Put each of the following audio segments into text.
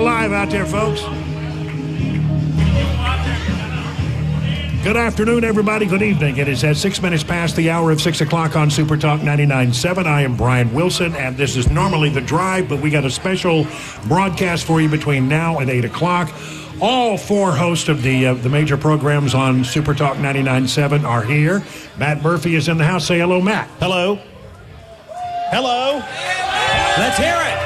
Live out there, folks. Good afternoon, everybody. Good evening. It is at 6 minutes past the hour of 6 o'clock on Super Talk 99.7. I am Brian Wilson, and this is normally The Drive, but we got a special broadcast for you between now and 8 o'clock. All four hosts of the major programs on Super Talk 99.7 are here. Matt Murphy is in the house. Say hello, Matt. Hello. Hello. Let's hear it.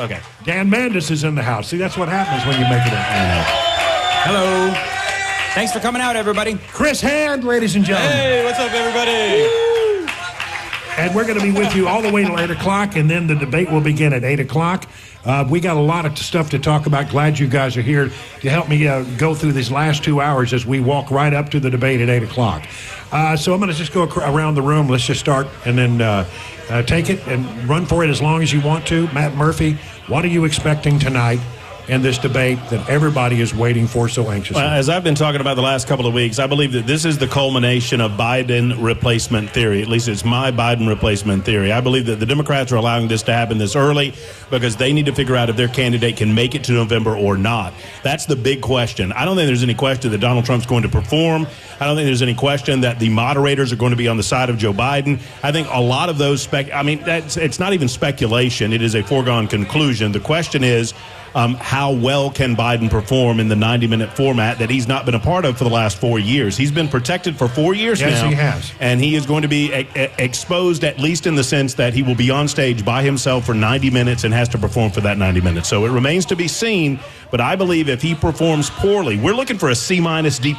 Okay. Dan Mandis is in the house. See, that's what happens when you make it in. Hello. Thanks for coming out, everybody. Chris Hand, ladies and gentlemen. Hey, what's up, everybody? And we're going to be with you all the way till 8 o'clock, and then the debate will begin at 8 o'clock. We got a lot of stuff to talk about. Glad you guys are here to help me go through these last 2 hours as we walk right up to the debate at 8 o'clock. So I'm going to just go around the room. Let's just start and then take it and run for it as long as you want to. Matt Murphy, what are you expecting tonight in this debate that everybody is waiting for so anxiously? Well, as I've been talking about the last couple of weeks, I believe that this is the culmination of Biden replacement theory. At least it's my Biden replacement theory. I believe that the Democrats are allowing this to happen this early because they need to figure out if their candidate can make it to November or not. That's the big question. I don't think there's any question that Donald Trump's going to perform. I don't think there's any question that the moderators are going to be on the side of Joe Biden. I think a lot of those it's not even speculation. It is a foregone conclusion. The question is, how well can Biden perform in the 90-minute format that he's not been a part of for the last 4 years? He's been protected for 4 years now. Yes, he has. And he is going to be exposed, at least in the sense that he will be on stage by himself for 90 minutes and has to perform for that 90 minutes. So it remains to be seen. But I believe if he performs poorly, we're looking for a C-, D+.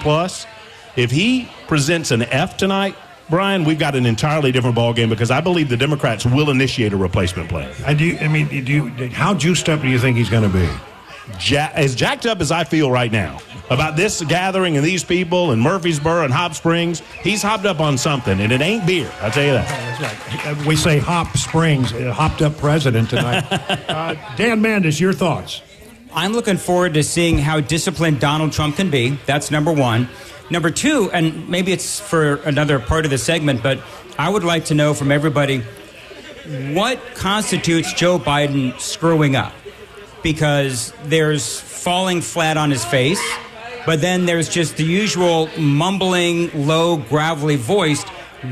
If he presents an F tonight, Brian, we've got an entirely different ballgame because I believe the Democrats will initiate a replacement plan. How juiced up do you think he's going to be? As jacked up as I feel right now about this gathering and these people and Murfreesboro and Hop Springs, he's hopped up on something, and it ain't beer. I'll tell you that. That's right. We say Hop Springs, hopped up president tonight. Dan Mandis, your thoughts? I'm looking forward to seeing how disciplined Donald Trump can be. That's number one. Number two, and maybe it's for another part of the segment, but I would like to know from everybody what constitutes Joe Biden screwing up. Because there's falling flat on his face, but then there's just the usual mumbling, low, gravelly voice.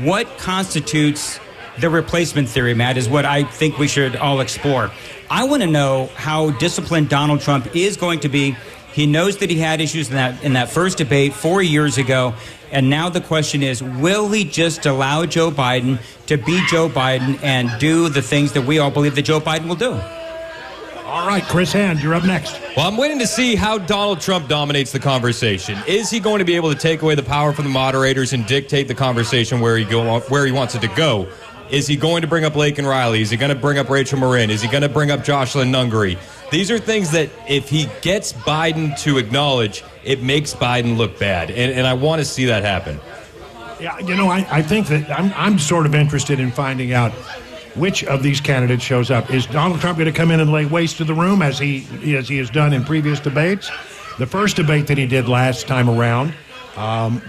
What constitutes the replacement theory, Matt, is what I think we should all explore. I want to know how disciplined Donald Trump is going to be. He knows that he had issues in that first debate 4 years ago, and now the question is, will he just allow Joe Biden to be Joe Biden and do the things that we all believe that Joe Biden will do? All right, Chris Hand, you're up next. Well, I'm waiting to see how Donald Trump dominates the conversation. Is he going to be able to take away the power from the moderators and dictate the conversation where he wants it to go? Is he going to bring up Laken Riley? Is he going to bring up Rachel Marin? Is he going to bring up Jocelyn Nungary? These are things that if he gets Biden to acknowledge, it makes Biden look bad. And I want to see that happen. Yeah, I think that I'm sort of interested in finding out which of these candidates shows up. Is Donald Trump going to come in and lay waste to the room as he has done in previous debates? The first debate that he did last time around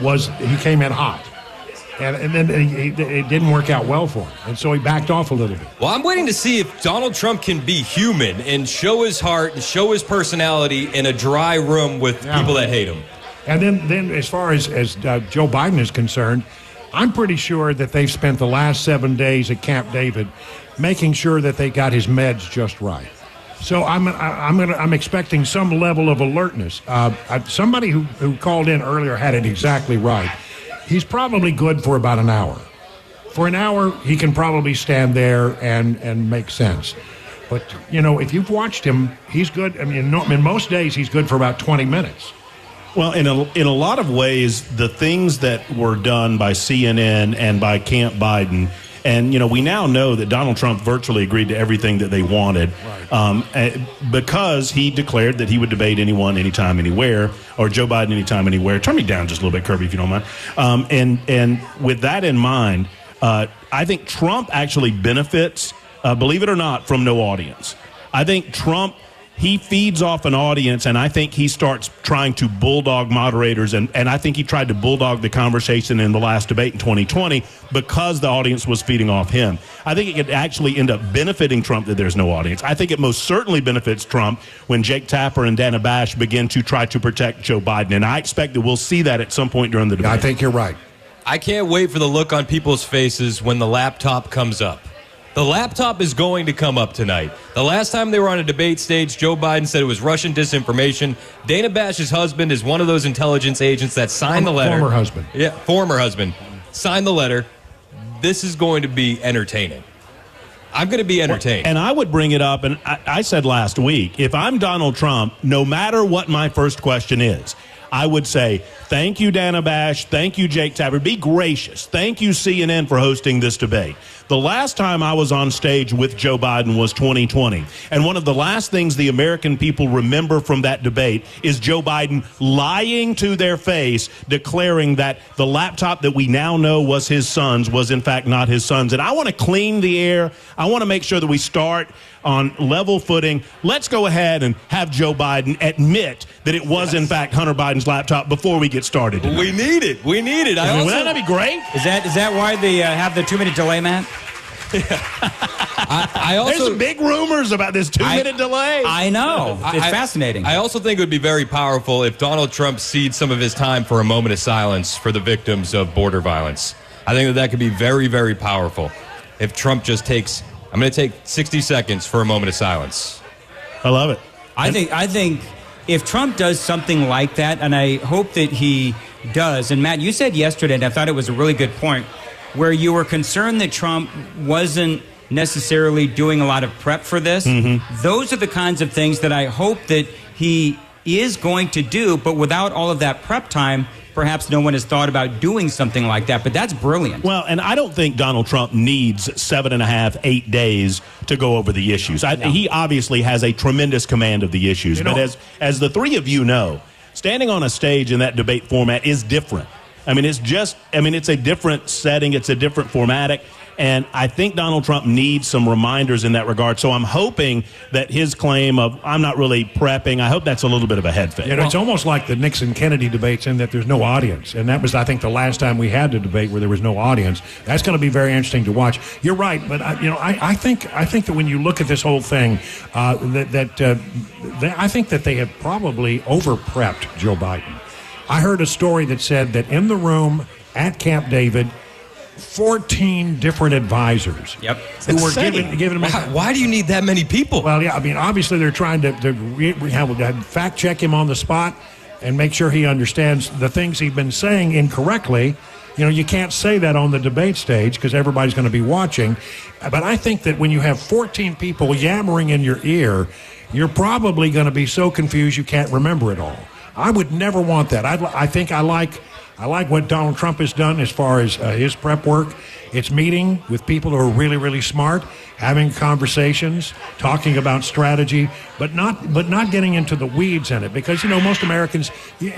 was he came in hot. And then it didn't work out well for him. And so he backed off a little bit. Well, I'm waiting to see if Donald Trump can be human and show his heart and show his personality in a dry room with people that hate him. And then as far as Joe Biden is concerned, I'm pretty sure that they've spent the last 7 days at Camp David making sure that they got his meds just right. So I'm expecting some level of alertness. Somebody who called in earlier had it exactly right. He's probably good for about an hour. For an hour, he can probably stand there and make sense. But, if you've watched him, he's good. I mean, in most days, he's good for about 20 minutes. Well, in a lot of ways, the things that were done by CNN and by Camp Biden, and, we now know that Donald Trump virtually agreed to everything that they wanted, right. Because he declared that he would debate anyone, anytime, anywhere, or Joe Biden anytime, anywhere. Turn me down just a little bit, Kirby, if you don't mind. And with that in mind, I think Trump actually benefits, believe it or not, from no audience. I think Trump he feeds off an audience, and I think he starts trying to bulldog moderators, and I think he tried to bulldog the conversation in the last debate in 2020 because the audience was feeding off him. I think it could actually end up benefiting Trump that there's no audience. I think it most certainly benefits Trump when Jake Tapper and Dana Bash begin to try to protect Joe Biden, and I expect that we'll see that at some point during the debate. I think you're right. I can't wait for the look on people's faces when the laptop comes up. The laptop is going to come up tonight. The last time they were on a debate stage, Joe Biden said it was Russian disinformation. Dana Bash's husband is one of those intelligence agents that signed the letter. Former husband. Yeah, former husband. Signed the letter. This is going to be entertaining. I'm going to be entertained. And I would bring it up, and I said last week, if I'm Donald Trump, no matter what my first question is, I would say, thank you, Dana Bash. Thank you, Jake Tapper. Be gracious. Thank you, CNN, for hosting this debate. The last time I was on stage with Joe Biden was 2020. And one of the last things the American people remember from that debate is Joe Biden lying to their face, declaring that the laptop that we now know was his son's was, in fact, not his son's. And I want to clean the air. I want to make sure that we start on level footing. Let's go ahead and have Joe Biden admit that it was, in fact, Hunter Biden's laptop before we get started tonight. We need it. We need it. Wouldn't that be great? Is that why they have the 2-minute delay, Matt? I There's also some big rumors about this 2-minute delay. I know. It's fascinating. I also think it would be very powerful if Donald Trump cedes some of his time for a moment of silence for the victims of border violence. I think that could be very, very powerful if Trump just takes, I'm going to take 60 seconds for a moment of silence. I love it. I think if Trump does something like that, and I hope that he does, and Matt, you said yesterday, and I thought it was a really good point, where you were concerned that Trump wasn't necessarily doing a lot of prep for this. Mm-hmm. Those are the kinds of things that I hope that he is going to do, but without all of that prep time, perhaps no one has thought about doing something like that, but that's brilliant. Well, and I don't think Donald Trump needs 7.5, 8 days to go over the issues. He obviously has a tremendous command of the issues, but as the three of you know, standing on a stage in that debate format is different. It's a different setting. It's a different formatic. And I think Donald Trump needs some reminders in that regard. So I'm hoping that his claim of, I'm not really prepping, I hope that's a little bit of a head fake. It's almost like the Nixon-Kennedy debates in that there's no audience. And that was, I think, the last time we had the debate where there was no audience. That's going to be very interesting to watch. You're right, but I think that when you look at this whole thing, I think that they have probably over-prepped Joe Biden. I heard a story that said that in the room at Camp David, 14 different advisors who were giving him. Why do you need that many people? Well, yeah, obviously they're trying to fact check him on the spot and make sure he understands the things he's been saying incorrectly. You can't say that on the debate stage because everybody's going to be watching. But I think that when you have 14 people yammering in your ear, you're probably going to be so confused you can't remember it all. I would never want that. I think I like what Donald Trump has done as far as his prep work. It's meeting with people who are really, really smart, having conversations, talking about strategy, but not getting into the weeds in it. Because, most Americans,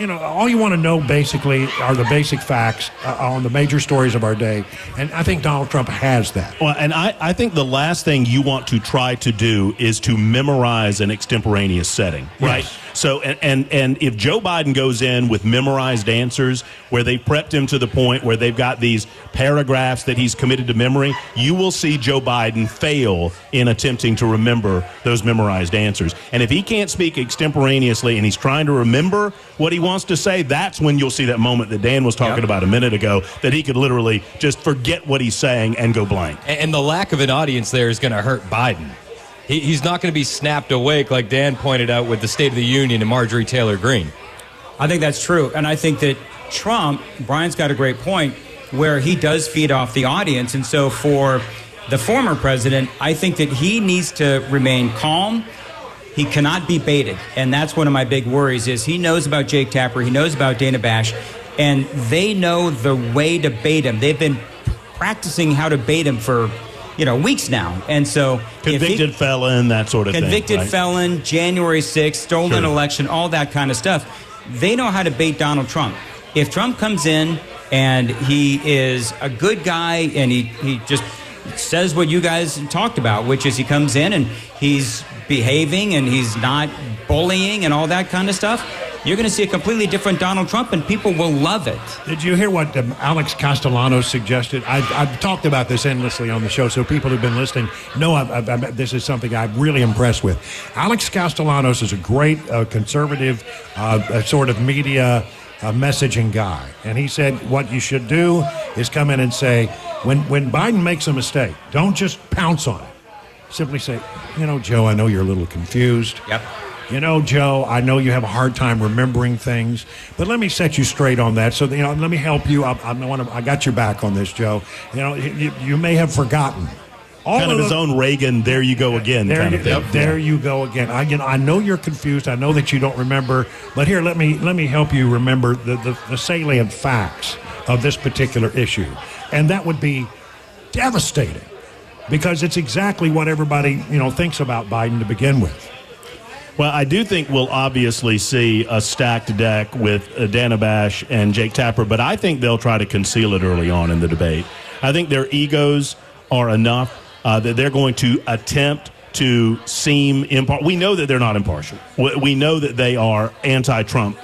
all you want to know basically are the basic facts on the major stories of our day. And I think Donald Trump has that. Well, and I think the last thing you want to try to do is to memorize an extemporaneous setting, right? Yes. So, and if Joe Biden goes in with memorized answers where they prepped him to the point where they've got these paragraphs that he's committed to memory, you will see Joe Biden fail in attempting to remember those memorized answers. And if he can't speak extemporaneously and he's trying to remember what he wants to say, that's when you'll see that moment that Dan was talking about a minute ago, that he could literally just forget what he's saying and go blank. And the lack of an audience there is going to hurt Biden. He's not going to be snapped awake like Dan pointed out with the State of the Union and Marjorie Taylor Greene. I think that's true. And I think that Trump, Brian's got a great point, where he does feed off the audience. And so for the former president, I think that he needs to remain calm. He cannot be baited. And that's one of my big worries is he knows about Jake Tapper. He knows about Dana Bash. And they know the way to bait him. They've been practicing how to bait him for weeks now. And so convicted felon, that sort of thing. Convicted felon, January 6th, stolen election, all that kind of stuff. They know how to bait Donald Trump. If Trump comes in and he is a good guy and he just says what you guys talked about, which is he comes in and he's behaving and he's not bullying and all that kind of stuff, you're going to see a completely different Donald Trump, and people will love it. Did you hear what Alex Castellanos suggested? I've talked about this endlessly on the show, so people who've been listening know this is something I'm really impressed with. Alex Castellanos is a great conservative sort of media messaging guy. And he said what you should do is come in and say, when Biden makes a mistake, don't just pounce on it. Simply say, Joe, I know you're a little confused. Yep. Joe, I know you have a hard time remembering things, but let me set you straight on that. So, let me help you. I got your back on this, Joe. You may have forgotten. Kind of his own Reagan, there you go again kind of thing. There you go again. I know you're confused. I know that you don't remember, but here, let me help you remember the salient facts of this particular issue. And that would be devastating because it's exactly what everybody, thinks about Biden to begin with. Well, I do think we'll obviously see a stacked deck with Dana Bash and Jake Tapper, but I think they'll try to conceal it early on in the debate. I think their egos are enough that they're going to attempt to seem impartial. We know that they're not impartial. We know that they are anti-Trump,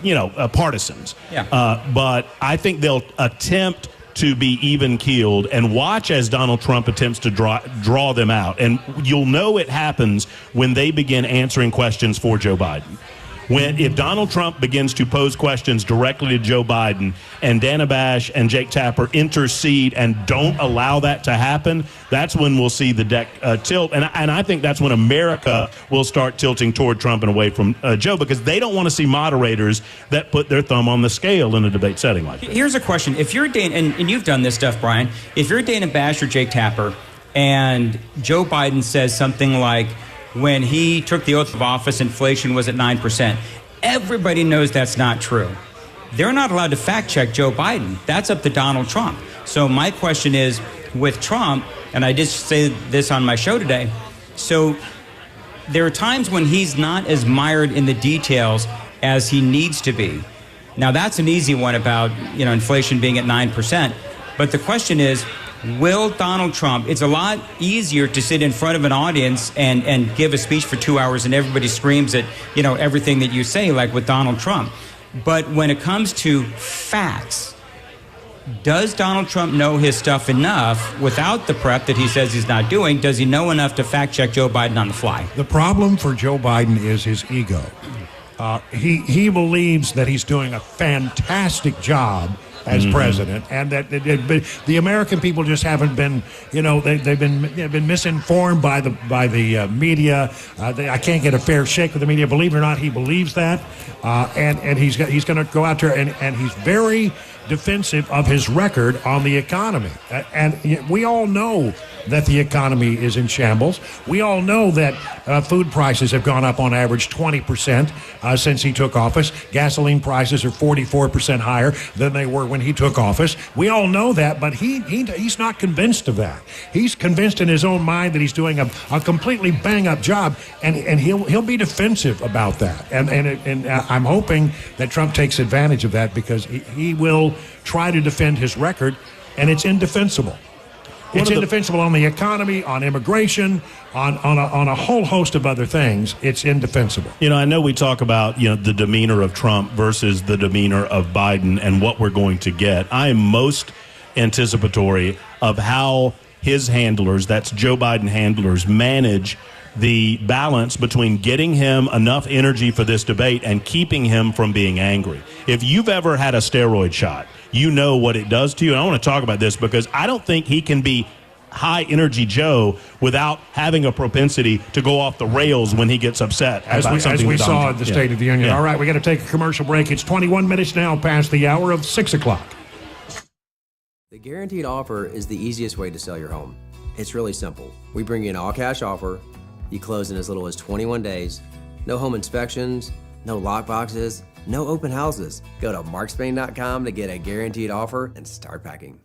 partisans. Yeah. But I think they'll attempt to be even-keeled and watch as Donald Trump attempts to draw them out. And you'll know it happens when they begin answering questions for Joe Biden. If Donald Trump begins to pose questions directly to Joe Biden and Dana Bash and Jake Tapper intercede and don't allow that to happen, that's when we'll see the deck tilt. And I think that's when America will start tilting toward Trump and away from Joe, because they don't want to see moderators that put their thumb on the scale in a debate setting like this. Here's a question. If you're Dana, and you've done this stuff, Brian, if you're Dana Bash or Jake Tapper and Joe Biden says something like, when he took the oath of office, inflation was at 9%. Everybody knows that's not true. They're not allowed to fact check Joe Biden. That's up to Donald Trump. So my question is, with Trump, and I did say this on my show today, so there are times when he's not as mired in the details as he needs to be. Now, that's an easy one about, inflation being at 9%. But the question is, will Donald Trump, it's a lot easier to sit in front of an audience and give a speech for 2 hours and everybody screams at, everything that you say, like with Donald Trump. But when it comes to facts, does Donald Trump know his stuff enough without the prep that he says he's not doing? Does he know enough to fact check Joe Biden on the fly? The problem for Joe Biden is his ego. He believes that he's doing a fantastic job as president, and that the American people just haven't been, they've been misinformed by the media. I can't get a fair shake with the media. Believe it or not, he believes that, and he's going to go out there and he's very defensive of his record on the economy. And we all know that the economy is in shambles. We all know that food prices have gone up on average 20% since he took office. Gasoline prices are 44% higher than they were when he took office. We all know that, but he's not convinced of that. He's convinced in his own mind that he's doing a completely bang-up job, and he'll be defensive about that. And I'm hoping that Trump takes advantage of that, because he will try to defend his record, and it's indefensible. It's indefensible on the economy, on immigration, on a whole host of other things. It's indefensible. I know we talk about, the demeanor of Trump versus the demeanor of Biden and what we're going to get. I am most anticipatory of how his handlers, that's Joe Biden handlers, manage the balance between getting him enough energy for this debate and keeping him from being angry. If you've ever had a steroid shot, you know what it does to you. And I want to talk about this because I don't think he can be high energy Joe without having a propensity to go off the rails when he gets upset. As we saw in the State of the Union. All right, we got to take a commercial break. It's 21 minutes now past the hour of 6 o'clock. The guaranteed offer is the easiest way to sell your home. It's really simple. We bring you an all-cash offer. You close in as little as 21 days. No home inspections, no lockboxes, no open houses. Go to markspain.com to get a guaranteed offer and start packing.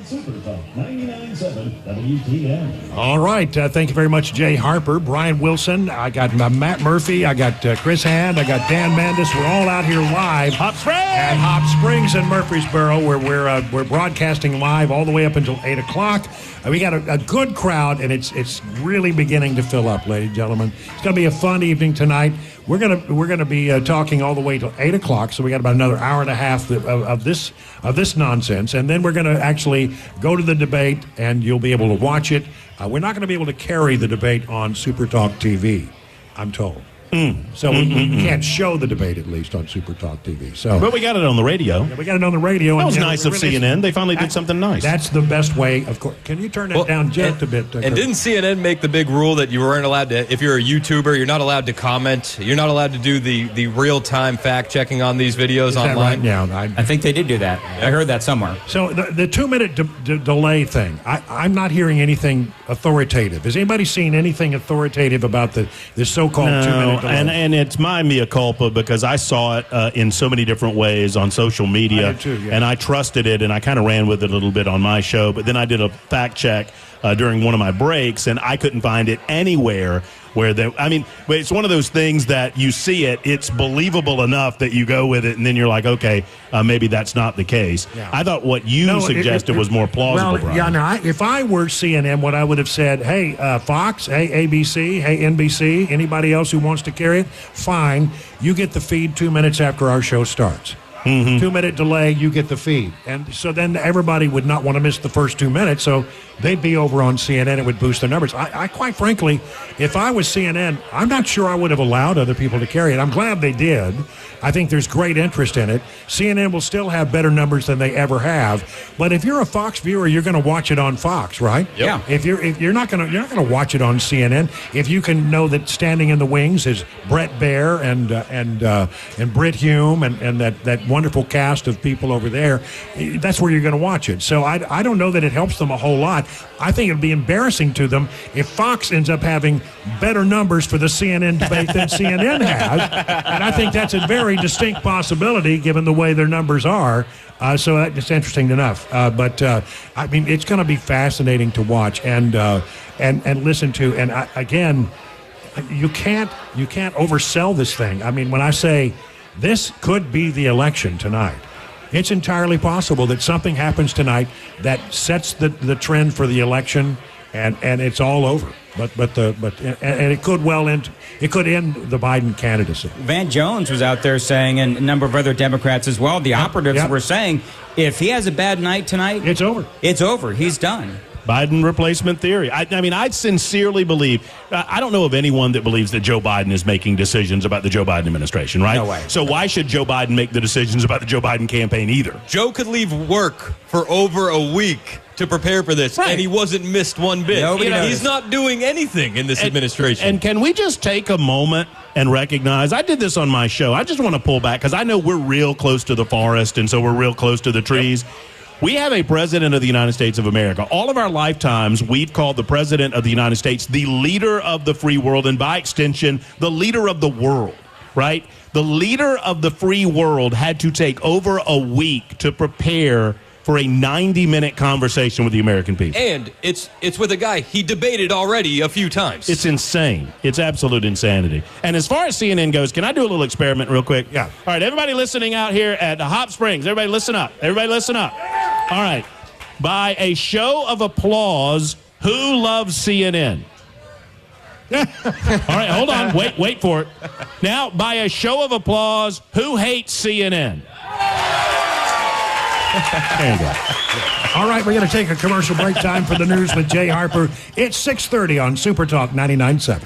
Super Talk 99.7 WTN. All right. Thank you very much, Jay Harper, Brian Wilson. I got Matt Murphy. I got Chris Hand. I got Dan Mandis. We're all out here live Hop Springs! at Hop Springs in Murfreesboro, where we're broadcasting live all the way up until 8 o'clock. We got a good crowd, and it's really beginning to fill up, ladies and gentlemen. It's going to be a fun evening tonight. We're gonna be talking all the way till 8 o'clock, so we got about another hour and a half of this nonsense, and then we're going to actually go to the debate, and you'll be able to watch it. We're not going to be able to carry the debate on Super Talk TV, I'm told. So we can't show the debate, at least, on Super Talk TV. So, But we got it on the radio. we got it on the radio. That was and, nice of CNN. They finally did something nice. That's the best way, of course. Can you turn that down just a bit? And didn't CNN make the big rule that you weren't allowed to, if you're a YouTuber, you're not allowed to comment, you're not allowed to do the real-time fact-checking on these videos Is that online? right? Yeah, I think they did do that. I heard that somewhere. So the 2-minute delay thing, I'm not hearing anything authoritative. Has anybody seen anything authoritative about the so-called 2-minute delay? And it's my mea culpa because I saw it in so many different ways on social media. I did too, yeah. And I trusted it, and I kind of ran with it a little bit on my show. But then I did a fact check during one of my breaks, and I couldn't find it anywhere where but it's one of those things that you see it, it's believable enough that you go with it, and then you're like, okay, maybe that's not the case. Yeah. I thought what you suggested was more plausible, Well, Brian. yeah, no, if I were CNN, what I would have said, hey, Fox, hey, ABC, hey, NBC, anybody else who wants to carry it, fine. You get the feed 2 minutes after our show starts. 2-minute delay, you get the feed. And so then everybody would not want to miss the first 2 minutes, so they'd be over on CNN. It would boost their numbers. I quite frankly, if I was CNN, I'm not sure I would have allowed other people to carry it. I'm glad they did. I think there's great interest in it. CNN will still have better numbers than they ever have. But if you're a Fox viewer, you're going to watch it on Fox, right? Yep. Yeah. If you're not going to watch it on CNN, if you can know that standing in the wings is Brett Baer and Britt Hume and that wonderful cast of people over there, that's where you're going to watch it. So I don't know that it helps them a whole lot. I think it'd be embarrassing to them if Fox ends up having better numbers for the CNN debate than CNN has, and I think that's a very distinct possibility given the way their numbers are. So it's interesting enough. But I mean, it's going to be fascinating to watch and listen to. And again, you can't oversell this thing. I mean, when I say this could be the election tonight, it's entirely possible that something happens tonight that sets the trend for the election, and it's all over. But it could end the Biden candidacy. Van Jones was out there saying, and a number of other Democrats as well, the operatives were saying, if he has a bad night tonight, It's over. It's over. He's done. Biden replacement theory. I mean, I sincerely believe, I don't know of anyone that believes that Joe Biden is making decisions about the Joe Biden administration, right? No way. So why should Joe Biden make the decisions about the Joe Biden campaign either? Joe could leave work for over a week to prepare for this, Right. and he wasn't missed one bit. Nobody noticed. He's not doing anything in this administration. And can we just take a moment and recognize, I did this on my show, I just want to pull back because I know we're real close to the forest, and so we're real close to the trees. Yep. We have a president of the United States of America. All of our lifetimes, we've called the president of the United States the leader of the free world, and by extension, the leader of the world, right? The leader of the free world had to take over a week to prepare for a 90-minute conversation with the American people. And it's with a guy he debated already a few times. It's insane. It's absolute insanity. And as far as CNN goes, can I do a little experiment real quick? Yeah. All right, everybody listening out here at Hop Springs, everybody listen up. Everybody listen up. All right. By a show of applause, who loves CNN? All right, hold on. Wait for it. Now, by a show of applause, who hates CNN? There you go. All right, we're going to take a commercial break. Time for the news with Jay Harper. It's 6:30 on Super Talk 99.7.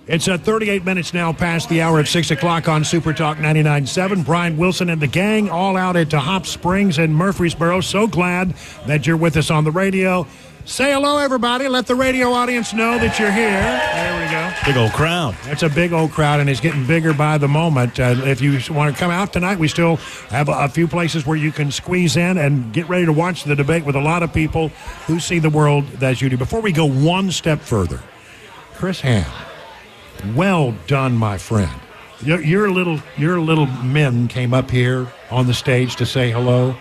It's 38 minutes now past the hour of 6 o'clock on Super Talk 99.7. Brian Wilson and the gang all out at Hop Springs in Murfreesboro. So glad that you're with us on the radio. Say hello, everybody. Let the radio audience know that you're here. There we go. Big old crowd. That's a big old crowd, and it's getting bigger by the moment. If you want to come out tonight, we still have a few places where you can squeeze in and get ready to watch the debate with a lot of people who see the world as you do. Before we go one step further, Chris Ham, well done, my friend. Your little men came up here on the stage to say hello.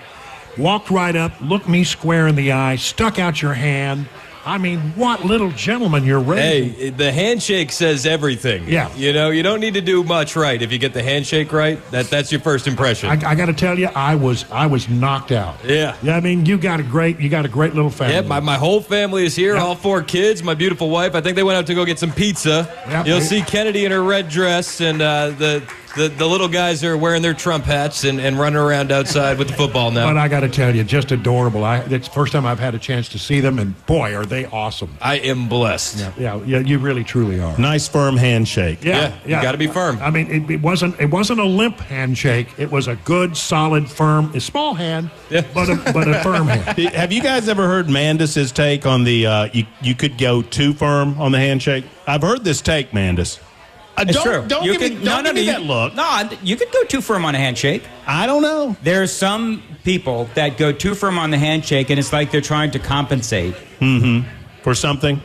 Walked right up, looked me square in the eye, stuck out your hand. I mean, what little gentleman you're raising. Hey, the handshake says everything. Yeah. You know, you don't need to do much right. If you get the handshake right, that's your first impression. I got to tell you, I was knocked out. Yeah. I mean, you got a great little family. Yeah, my whole family is here, Yep. all 4 kids, my beautiful wife. I think they went out to go get some pizza. Yep. You'll see Kennedy in her red dress, and the little guys are wearing their Trump hats and running around outside with the football now. But I got to tell you, just adorable. It's the first time I've had a chance to see them, and boy, are they awesome. I am blessed. Yeah, you really, truly are. Nice firm handshake. Yeah, you got to be firm. I mean, it wasn't a limp handshake. It was a good, solid, firm, a small hand, Yeah. but a firm hand. Have you guys ever heard Mandis's take on the you could go too firm on the handshake? I've heard this take, Mandis. It's Don't true. give me that look. No, you could go too firm on a handshake. I don't know. There are some people that go too firm on the handshake, and it's like they're trying to compensate. For something?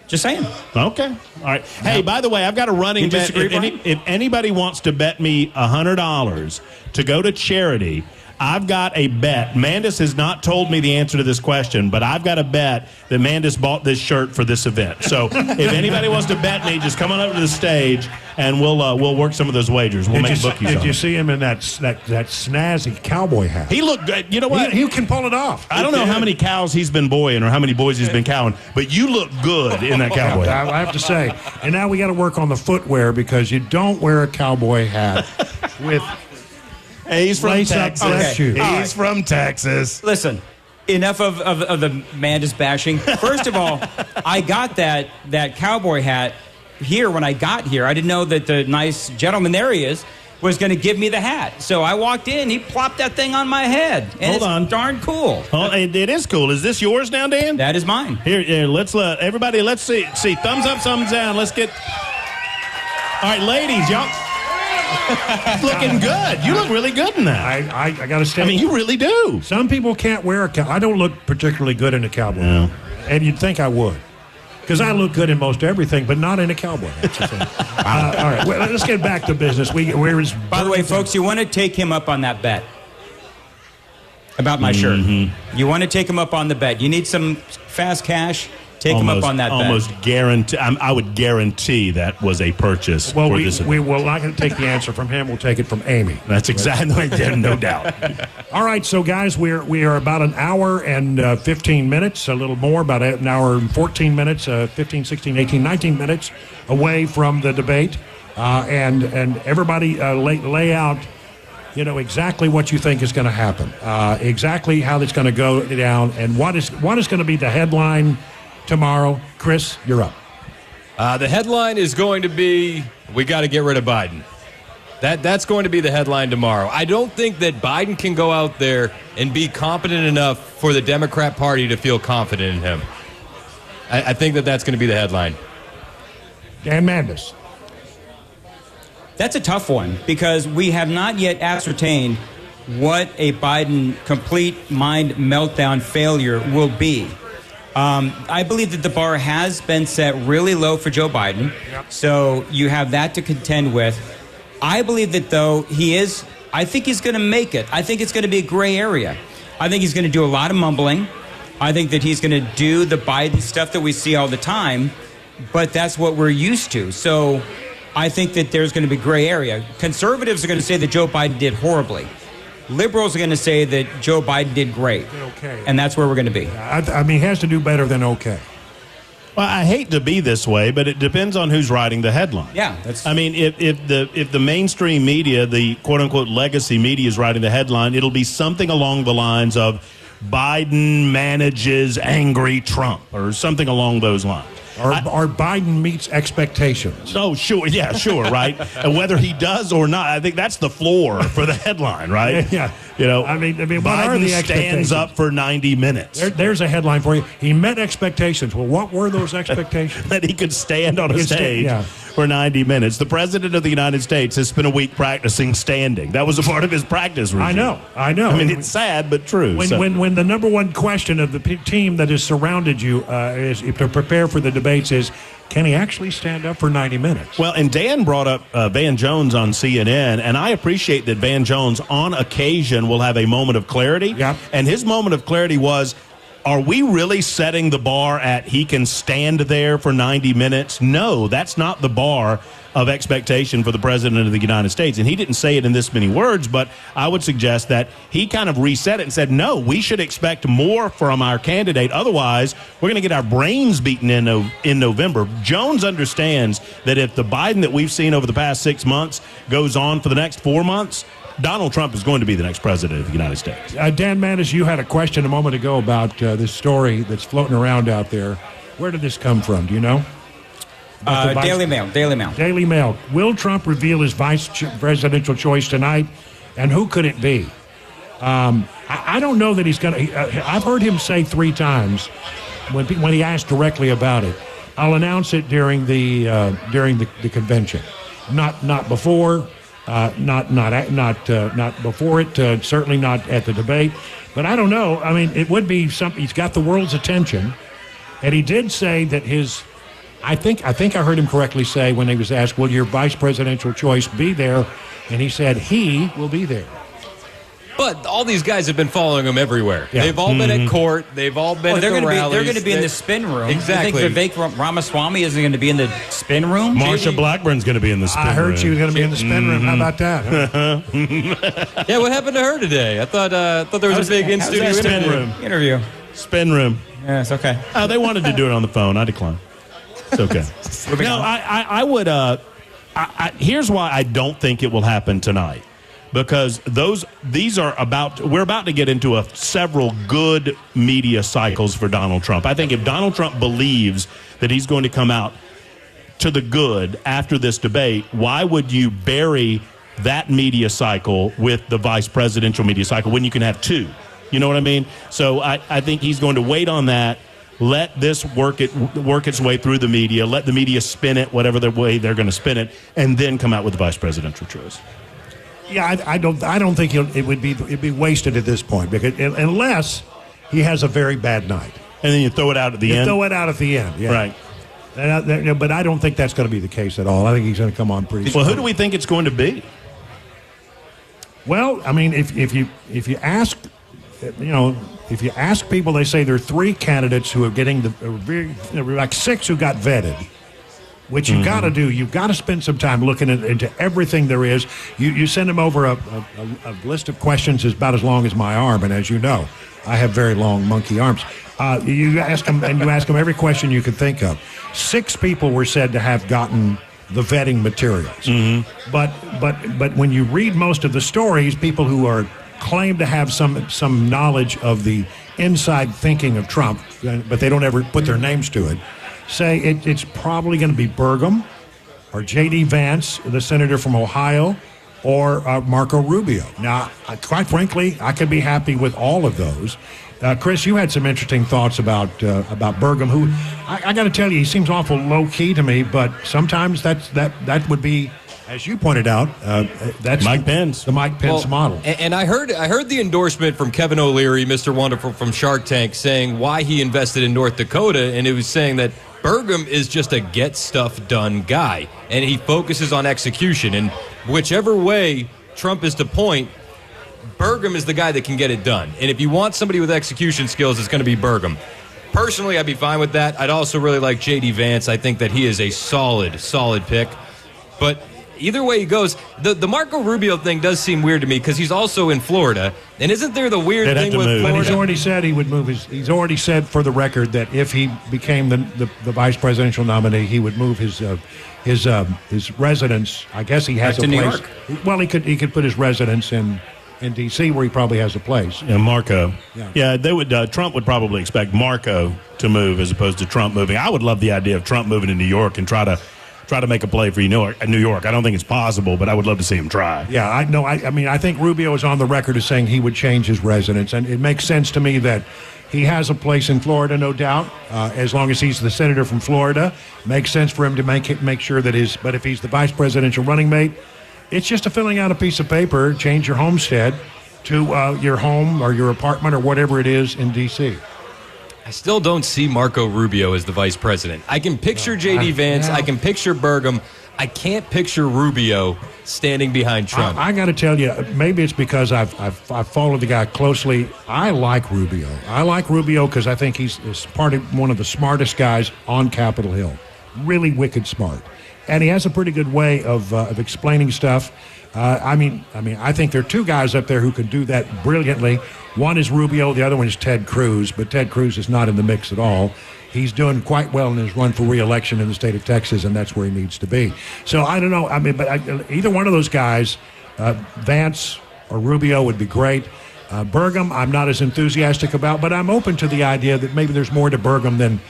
Just saying. Okay. All right. Hey, by the way, I've got a running You bet. disagree, Brian? If anybody wants to bet me $100 to go to charity, I've got a bet. Mandis has not told me the answer to this question, but I've got a bet that Mandis bought this shirt for this event. So if anybody wants to bet me, just come on over to the stage and we'll work some of those wagers. We'll make bookies Did on you it. see him in that snazzy cowboy hat? He looked good. You know what? He can pull it off. I don't know how many cows he's been boying or how many boys he's been cowing, but you look good in that cowboy hat. I have to say. And now we got to work on the footwear because you don't wear a cowboy hat with Hey, he's from lace up Texas. left shoe. He's from Texas. Listen, enough of the Mandis bashing. First of all, I got that cowboy hat here when I got here. I didn't know that the nice gentleman, there he is, was going to give me the hat. So I walked in, he plopped that thing on my head. And Hold it's on. darn cool. Oh, it is cool. Is this yours now, Dan? That is mine. Here, let's let everybody. Let's see. Thumbs up, thumbs down. Let's get. All right, ladies, y'all. Looking good. You look really good in that. I got to say. I mean, you really do. Some people can't wear a cowboy. I don't look particularly good in a cowboy. No. And you'd think I would. Because I look good in most everything, but not in a cowboy. That's the thing. All right, well, let's get back to business. By the way, folks, you want to take him up on that bet about my shirt. You want to take him up on the bet. You need some fast cash. Take him up on that bet. Almost guarantee. I would guarantee that was a purchase Well, for this event. we will not going to take the answer from him. We'll take it from Amy. That's exactly no doubt. All right, so guys, we are about an hour and 15 minutes, a little more, about an hour and 14 minutes, 15, 16, 18, 19 minutes away from the debate. And everybody lay out, exactly what you think is going to happen, exactly how it's going to go down, and what is going to be the headline tomorrow. Chris, you're up. The headline is going to be, we got to get rid of Biden. That's going to be the headline tomorrow. I don't think that Biden can go out there and be competent enough for the Democrat Party to feel confident in him. I think that's going to be the headline. Dan Mandis. That's a tough one because we have not yet ascertained what a Biden complete mind meltdown failure will be. I believe that the bar has been set really low for Joe Biden, so you have that to contend with. I believe that, though, I think he's going to make it. I think it's going to be a gray area. I think he's going to do a lot of mumbling. I think that he's going to do the Biden stuff that we see all the time, but that's what we're used to. So I think that there's going to be gray area. Conservatives are going to say that Joe Biden did horribly. Liberals are going to say that Joe Biden did great. Okay. And that's where we're going to be. I mean, he has to do better than okay. Well, I hate to be this way, but it depends on who's writing the headline. Yeah, I mean, if the mainstream media, the quote unquote legacy media, is writing the headline, it'll be something along the lines of Biden manages angry Trump or something along those lines. Or Biden meets expectations. Oh, sure. Yeah, sure, right? And whether he does or not, I think that's the floor for the headline, right? Yeah. I mean, what are Biden the stands expectations? up for 90 minutes. There's a headline for you. He met expectations. Well, what were those expectations? That he could stand on a stage yeah. for 90 minutes. The President of the United States has spent a week practicing standing. That was a part of his practice routine. I know. I mean, it's sad, but true. When the number one question of the team that has surrounded you is to prepare for the debates is, can he actually stand up for 90 minutes? Well, and Dan brought up Van Jones on CNN, and I appreciate that Van Jones, on occasion, will have a moment of clarity. Yep. And his moment of clarity was, are we really setting the bar at he can stand there for 90 minutes? No, that's not the bar of expectation for the President of the United States. And he didn't say it in this many words, but I would suggest that he kind of reset it and said, no, we should expect more from our candidate. Otherwise, we're going to get our brains beaten in November. Jones understands that if the Biden that we've seen over the past 6 months goes on for the next 4 months, Donald Trump is going to be the next president of the United States. Dan Manis, you had a question a moment ago about this story that's floating around out there. Where did this come from? Do you know? Daily Mail. Daily Mail. Will Trump reveal his vice presidential choice tonight? And who could it be? I don't know that he's going to. I've heard him say 3 times when he asked directly about it. I'll announce it during the convention, not before. Not before it. Certainly not at the debate. But I don't know. I mean, it would be something. He's got the world's attention, and he did say that his. I think I heard him correctly say when he was asked, "Will your vice presidential choice be there?" And he said he will be there. But all these guys have been following him everywhere. Yeah. They've all been at court. They've all been at the rallies. They're going to be in the spin room. Exactly. You think Vivek Ramaswamy isn't going to be in the spin room? Marsha Blackburn's going to be in the spin room. I heard she was going to be in the spin room. How about that? Huh? Yeah, what happened to her today? I thought there was a big in-studio spin room? Interview. Spin room. Yeah, it's okay. They wanted to do it on the phone. I declined. It's okay. No, I would. Here's why I don't think it will happen tonight. Because we're about to get into several good media cycles for Donald Trump. I think if Donald Trump believes that he's going to come out to the good after this debate, why would you bury that media cycle with the vice presidential media cycle when you can have 2? You know what I mean? So I think he's going to wait on that. Let this work its way through the media. Let the media spin it whatever the way they're going to spin it, and then come out with the vice presidential choice. Yeah, I don't think it'd be wasted at this point because unless he has a very bad night, and then you throw it out at the end. Throw it out at the end, yeah. Right. But I don't think that's going to be the case at all. I think he's going to come on pretty. Well, who do we think it's going to be? Well, I mean, if you ask, if you ask people, they say there are 3 candidates who are getting like 6 who got vetted. Which you've got to do. You've got to spend some time looking into everything there is. You send them over a list of questions is about as long as my arm, and as you know, I have very long monkey arms. You ask them every question you can think of. 6 people were said to have gotten the vetting materials, but when you read most of the stories, people who are claim to have some knowledge of the inside thinking of Trump, but they don't ever put their names to it. Say it's probably going to be Burgum or J.D. Vance, the senator from Ohio, or Marco Rubio. Now, quite frankly, I could be happy with all of those. Chris, you had some interesting thoughts about Burgum, who I got to tell you, he seems awful low key to me, but sometimes that would be, as you pointed out, that's Mike Pence, the Mike Pence model. And I heard the endorsement from Kevin O'Leary, Mr. Wonderful from Shark Tank, saying why he invested in North Dakota, and it was saying that Burgum is just a get stuff done guy, and he focuses on execution. And whichever way Trump is to point, Burgum is the guy that can get it done. And if you want somebody with execution skills, it's going to be Burgum. Personally, I'd be fine with that. I'd also really like J.D. Vance. I think that he is a solid pick. But either way he goes, the Marco Rubio thing does seem weird to me because he's also in Florida. And isn't there the weird thing with Florida? But he's already said he would move he's already said for the record that if he became the vice presidential nominee, he would move his residence. I guess he has back to New York. Well, he could put his residence in in D.C., where he probably has a place. Yeah, Marco. Yeah. They would. Trump would probably expect Marco to move as opposed to Trump moving. I would love the idea of Trump moving to New York and try to make a play for New York. I don't think it's possible, but I would love to see him try. Yeah, I know. I mean, I think Rubio is on the record as saying he would change his residence, and it makes sense to me that he has a place in Florida, no doubt, as long as he's the senator from Florida. Makes sense for him to make sure that his. But if he's the vice presidential running mate, it's just a filling out a piece of paper, change your homestead to your home or your apartment or whatever it is in D.C. I still don't see Marco Rubio as the vice president. I can picture J.D. Vance. I can picture Burgum. I can't picture Rubio standing behind Trump. I got to tell you, maybe it's because I've followed the guy closely. I like Rubio. I like Rubio because I think he's one of the smartest guys on Capitol Hill. Really wicked smart. And he has a pretty good way of explaining stuff. I think there are two guys up there who can do that brilliantly. One is Rubio, the other one is Ted Cruz, but Ted Cruz is not in the mix at all. He's doing quite well in his run for re-election in the state of Texas, and that's where he needs to be. So I don't know. Either one of those guys, Vance or Rubio, would be great. Burgum, I'm not as enthusiastic about, but I'm open to the idea that maybe there's more to Burgum than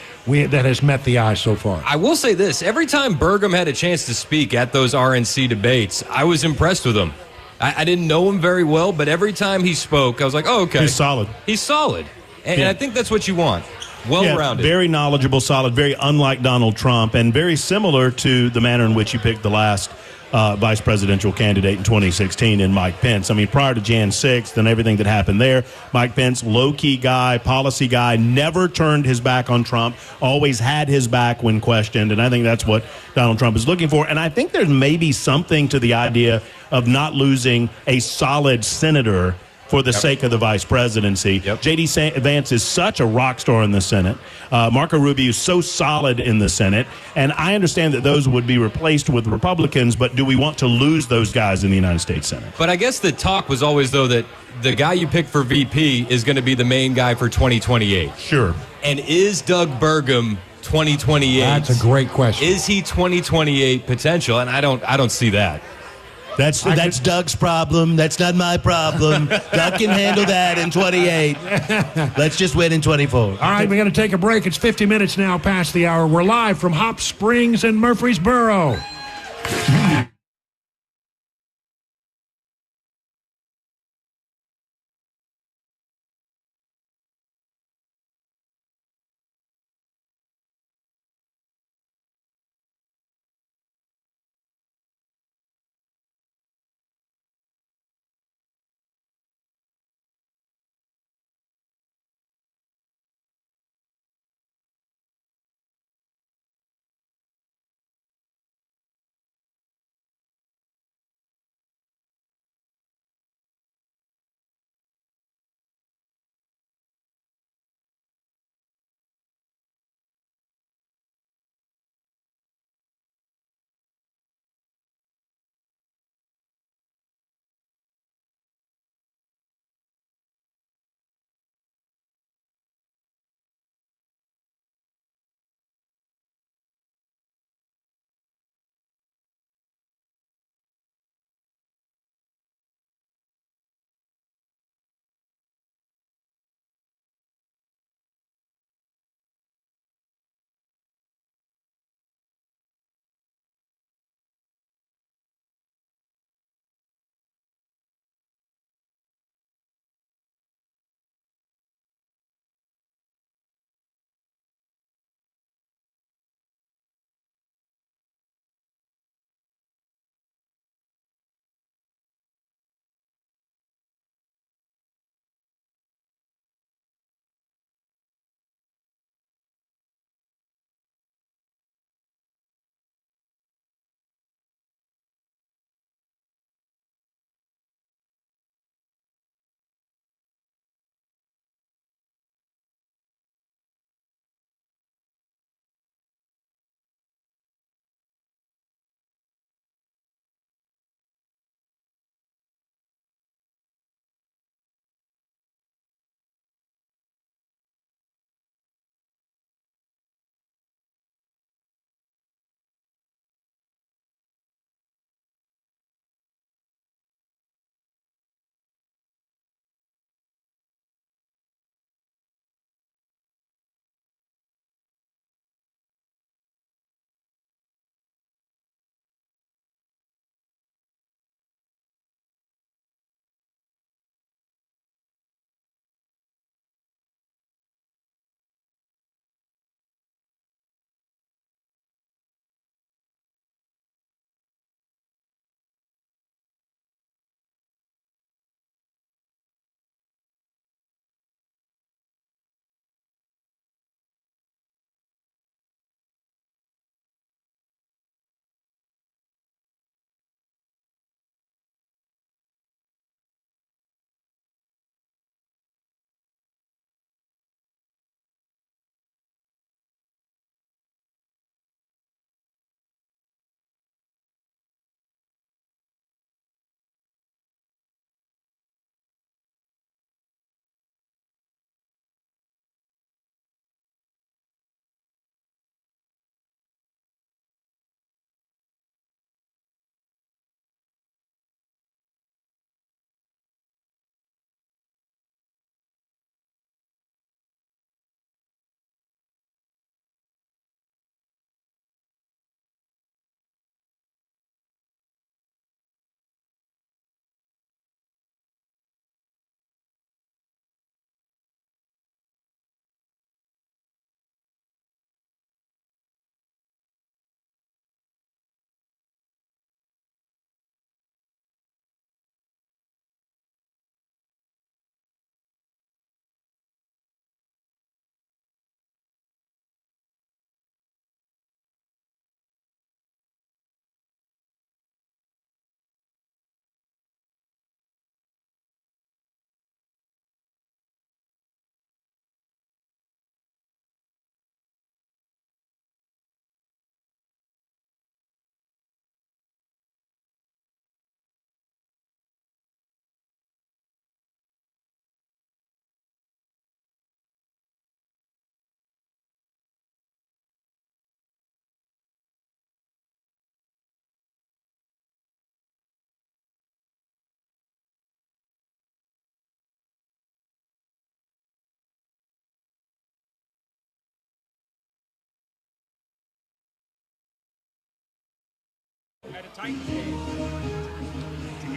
that has met the eye so far. I will say this. Every time Burgum had a chance to speak at those RNC debates, I was impressed with him. I didn't know him very well, but every time he spoke, I was like, oh, okay. He's solid. He's solid. And I think that's what you want. Well-rounded. Very knowledgeable, solid, very unlike Donald Trump, and very similar to the manner in which you picked the last vice presidential candidate in 2016 in Mike Pence. I mean, prior to Jan 6th and everything that happened there, Mike Pence, low-key guy, policy guy, never turned his back on Trump, always had his back when questioned, and I think that's what Donald Trump is looking for. And I think there's maybe something to the idea of not losing a solid senator for the sake of the vice presidency. J.D. Vance is such a rock star in the Senate. Marco Rubio is so solid in the Senate. And I understand that those would be replaced with Republicans, but do we want to lose those guys in the United States Senate? But I guess the talk was always, though, that the guy you pick for VP is going to be the main guy for 2028. Sure. And is Doug Burgum 2028? That's a great question. Is he 2028 potential? And I don't see that. That's Doug's problem. That's not my problem. Doug can handle that in 28. Let's just win in 24. All right, we're going to take a break. It's 50 minutes now past the hour. We're live from Hop Springs in Murfreesboro.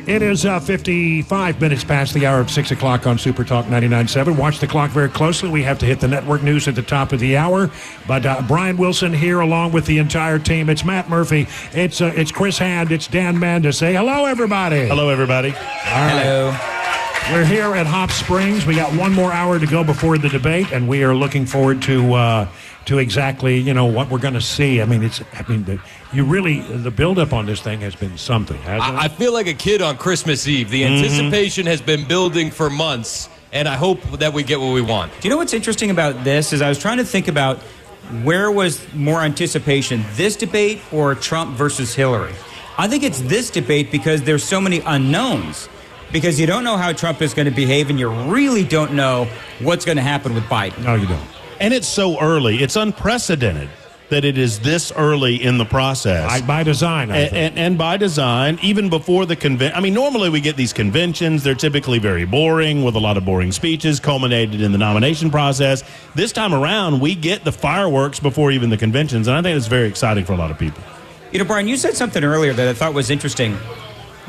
It is 55 minutes past the hour of 6 o'clock on Super Talk 99.7. Watch the clock very closely. We have to hit the network news at the top of the hour. But Brian Wilson here along with the entire team. It's Matt Murphy. It's Chris Hand. It's Dan Manda. Say hello, everybody. Hello, everybody. All right. Hello. We're here at Hop Springs. We got one more hour to go before the debate, and we are looking forward to exactly what we're going to see. I mean, the buildup on this thing has been something, hasn't it? I feel like a kid on Christmas Eve. The anticipation has been building for months, and I hope that we get what we want. Do you know what's interesting about this is I was trying to think about where was more anticipation, this debate or Trump versus Hillary? I think it's this debate because there's so many unknowns. Because you don't know how Trump is going to behave, and you really don't know what's going to happen with Biden. No, you don't. And it's so early. It's unprecedented that it is this early in the process. By design, I think. And by design, even before the convention. I mean, normally we get these conventions. They're typically very boring with a lot of boring speeches culminated in the nomination process. This time around, we get the fireworks before even the conventions, and I think it's very exciting for a lot of people. Brian, you said something earlier that I thought was interesting.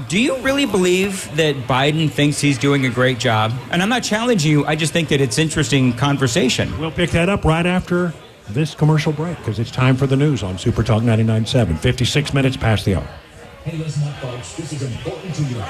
Do you really believe that Biden thinks he's doing a great job? And I'm not challenging you. I just think that it's interesting conversation. We'll pick that up right after this commercial break because it's time for the news on Super Talk 99.7. 56 minutes past the hour. Hey, listen up, folks. This is important to you.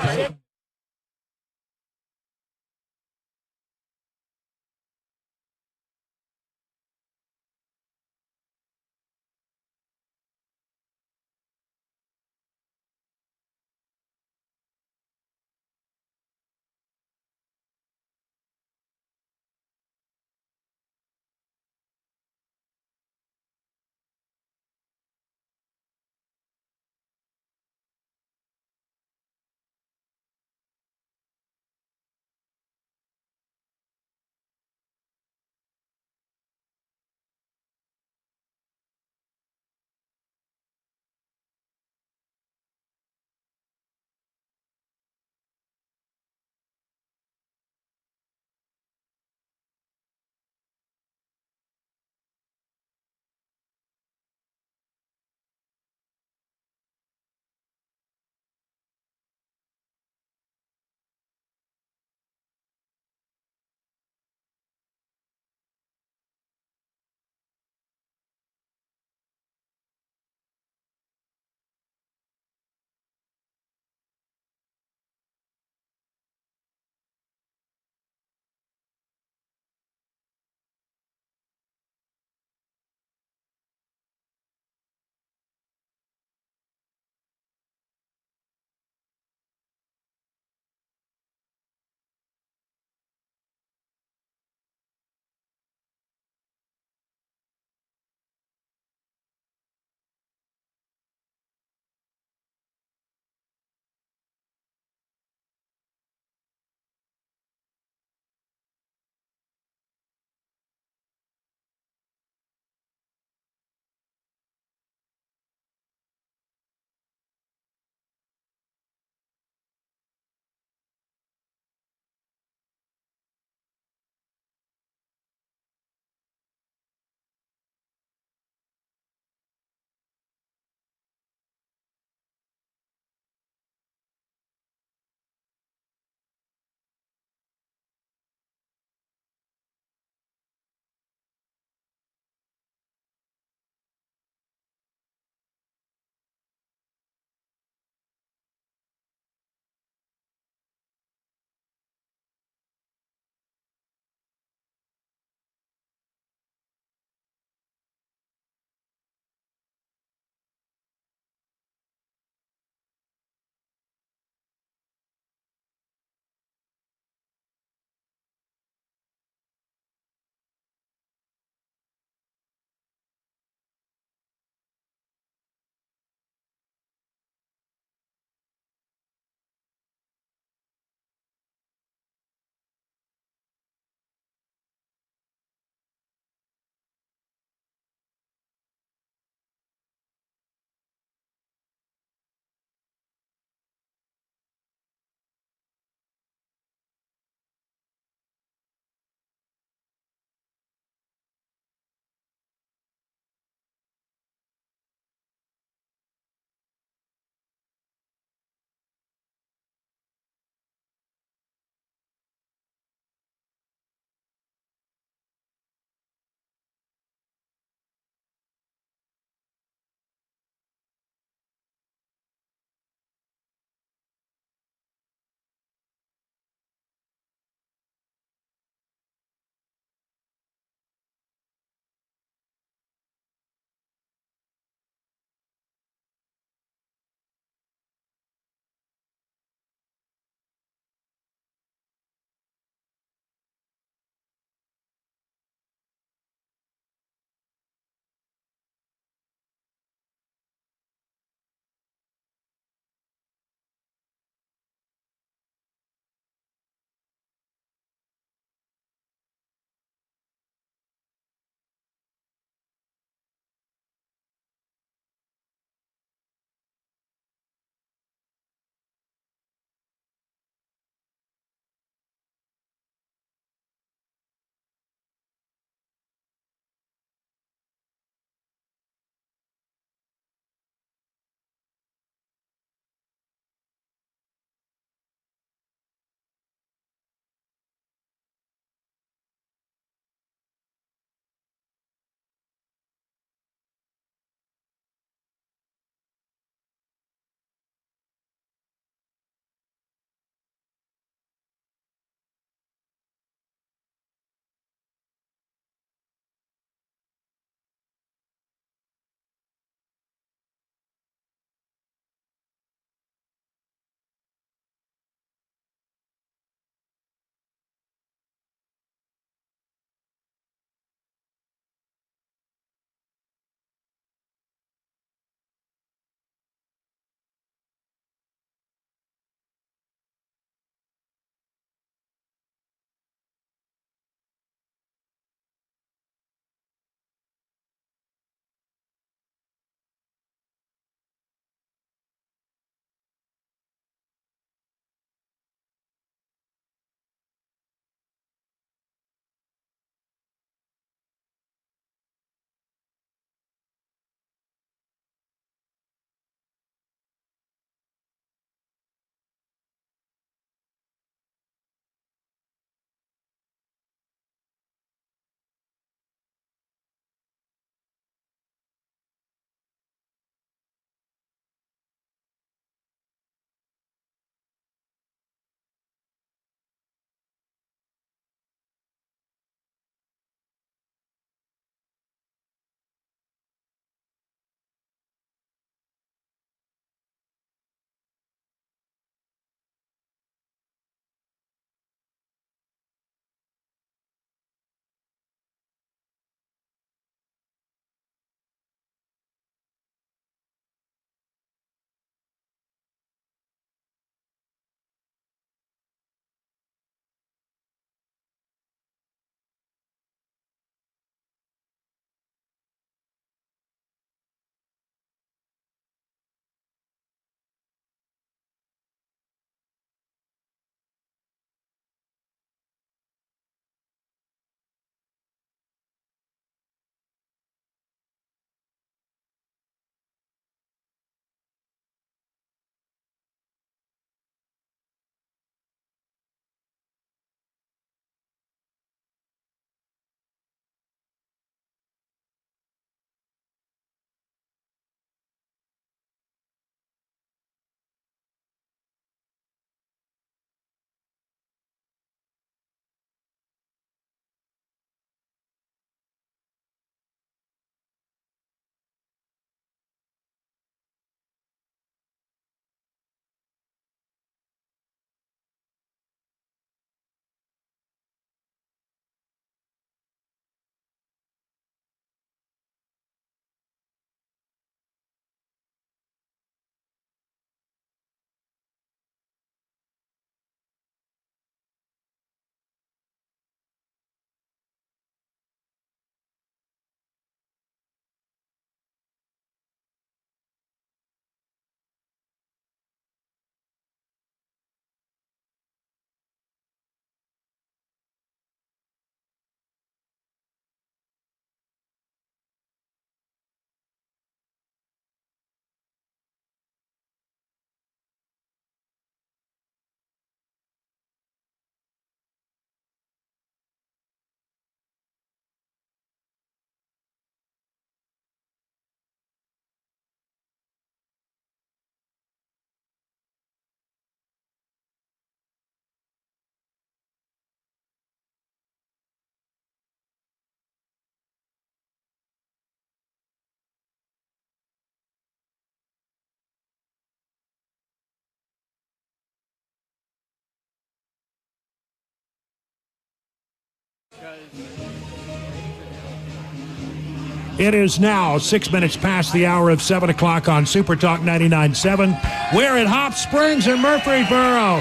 It is now 6 minutes past the hour of 7 o'clock on Super Talk 99.7. We're at Hop Springs in Murfreesboro.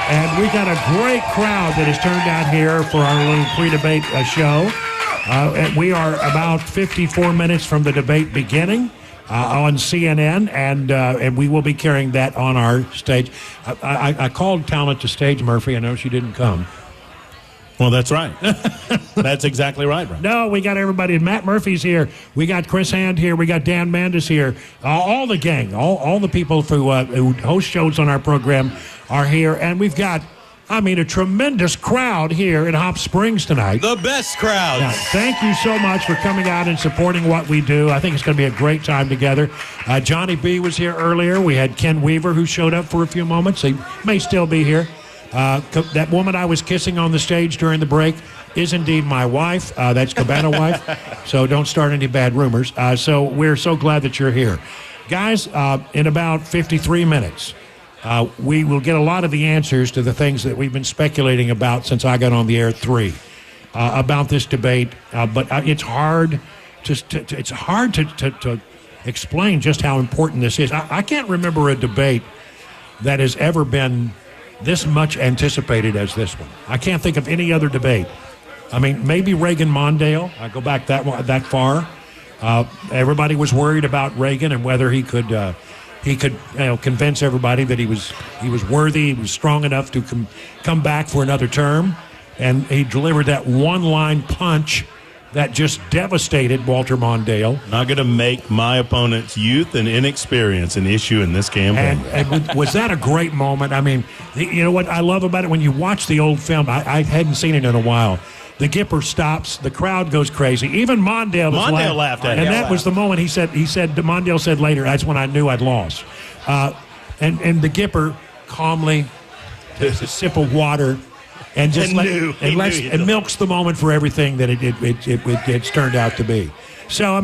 And we got a great crowd that has turned out here for our little pre-debate show. And we are about 54 minutes from the debate beginning on CNN, and we will be carrying that on our stage. I called talent to stage, Murphy. I know she didn't come. Well, that's right. That's exactly right, Brian. No, we got everybody. Matt Murphy's here. We got Chris Hand here. We got Dan Mandis here. All the gang, all the people who host shows on our program are here. And we've got, a tremendous crowd here in Hop Springs tonight. The best crowd. Now, thank you so much for coming out and supporting what we do. I think it's going to be a great time together. Johnny B was here earlier. We had Ken Weaver, who showed up for a few moments. He may still be here. That woman I was kissing on the stage during the break is indeed my wife. That's Cabana wife. So don't start any bad rumors. So we're so glad that you're here. Guys, in about 53 minutes, we will get a lot of the answers to the things that we've been speculating about since I got on the air at 3 about this debate. But it's hard to explain just how important this is. I can't remember a debate that has ever been this much anticipated as this one. I can't think of any other debate. Maybe Reagan-Mondale. I go back that far. Everybody was worried about Reagan and whether he could convince everybody that he was worthy, he was strong enough to come back for another term. And he delivered that one-line punch that just devastated Walter Mondale. Not going to make my opponent's youth and inexperience an issue in this campaign. And was that a great moment? You know what I love about it? When you watch the old film, I hadn't seen it in a while. The Gipper stops. The crowd goes crazy. Even Mondale laughed at it. And that was the moment Mondale said later, that's when I knew I'd lost. And the Gipper calmly takes a sip of water and just milks the moment for everything that it's turned out to be. So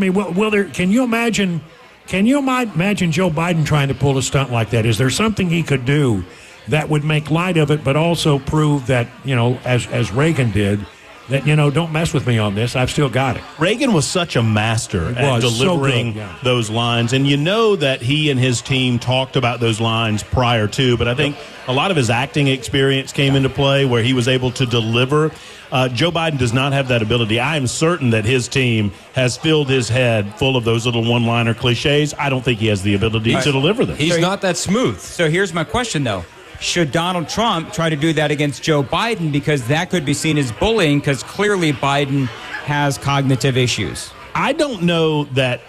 can you imagine Joe Biden trying to pull a stunt like that? Is there something he could do that would make light of it, but also prove that as Reagan did, that don't mess with me on this, I've still got it. Reagan was such a master at delivering those lines, and that he and his team talked about those lines prior to, but I think a lot of his acting experience came into play where he was able to deliver. Joe Biden does not have that ability. I am certain that his team has filled his head full of those little one-liner cliches. I don't think he has the ability to deliver them. He's not that smooth. So here's my question, though. Should Donald Trump try to do that against Joe Biden? Because that could be seen as bullying, because clearly Biden has cognitive issues. I don't know that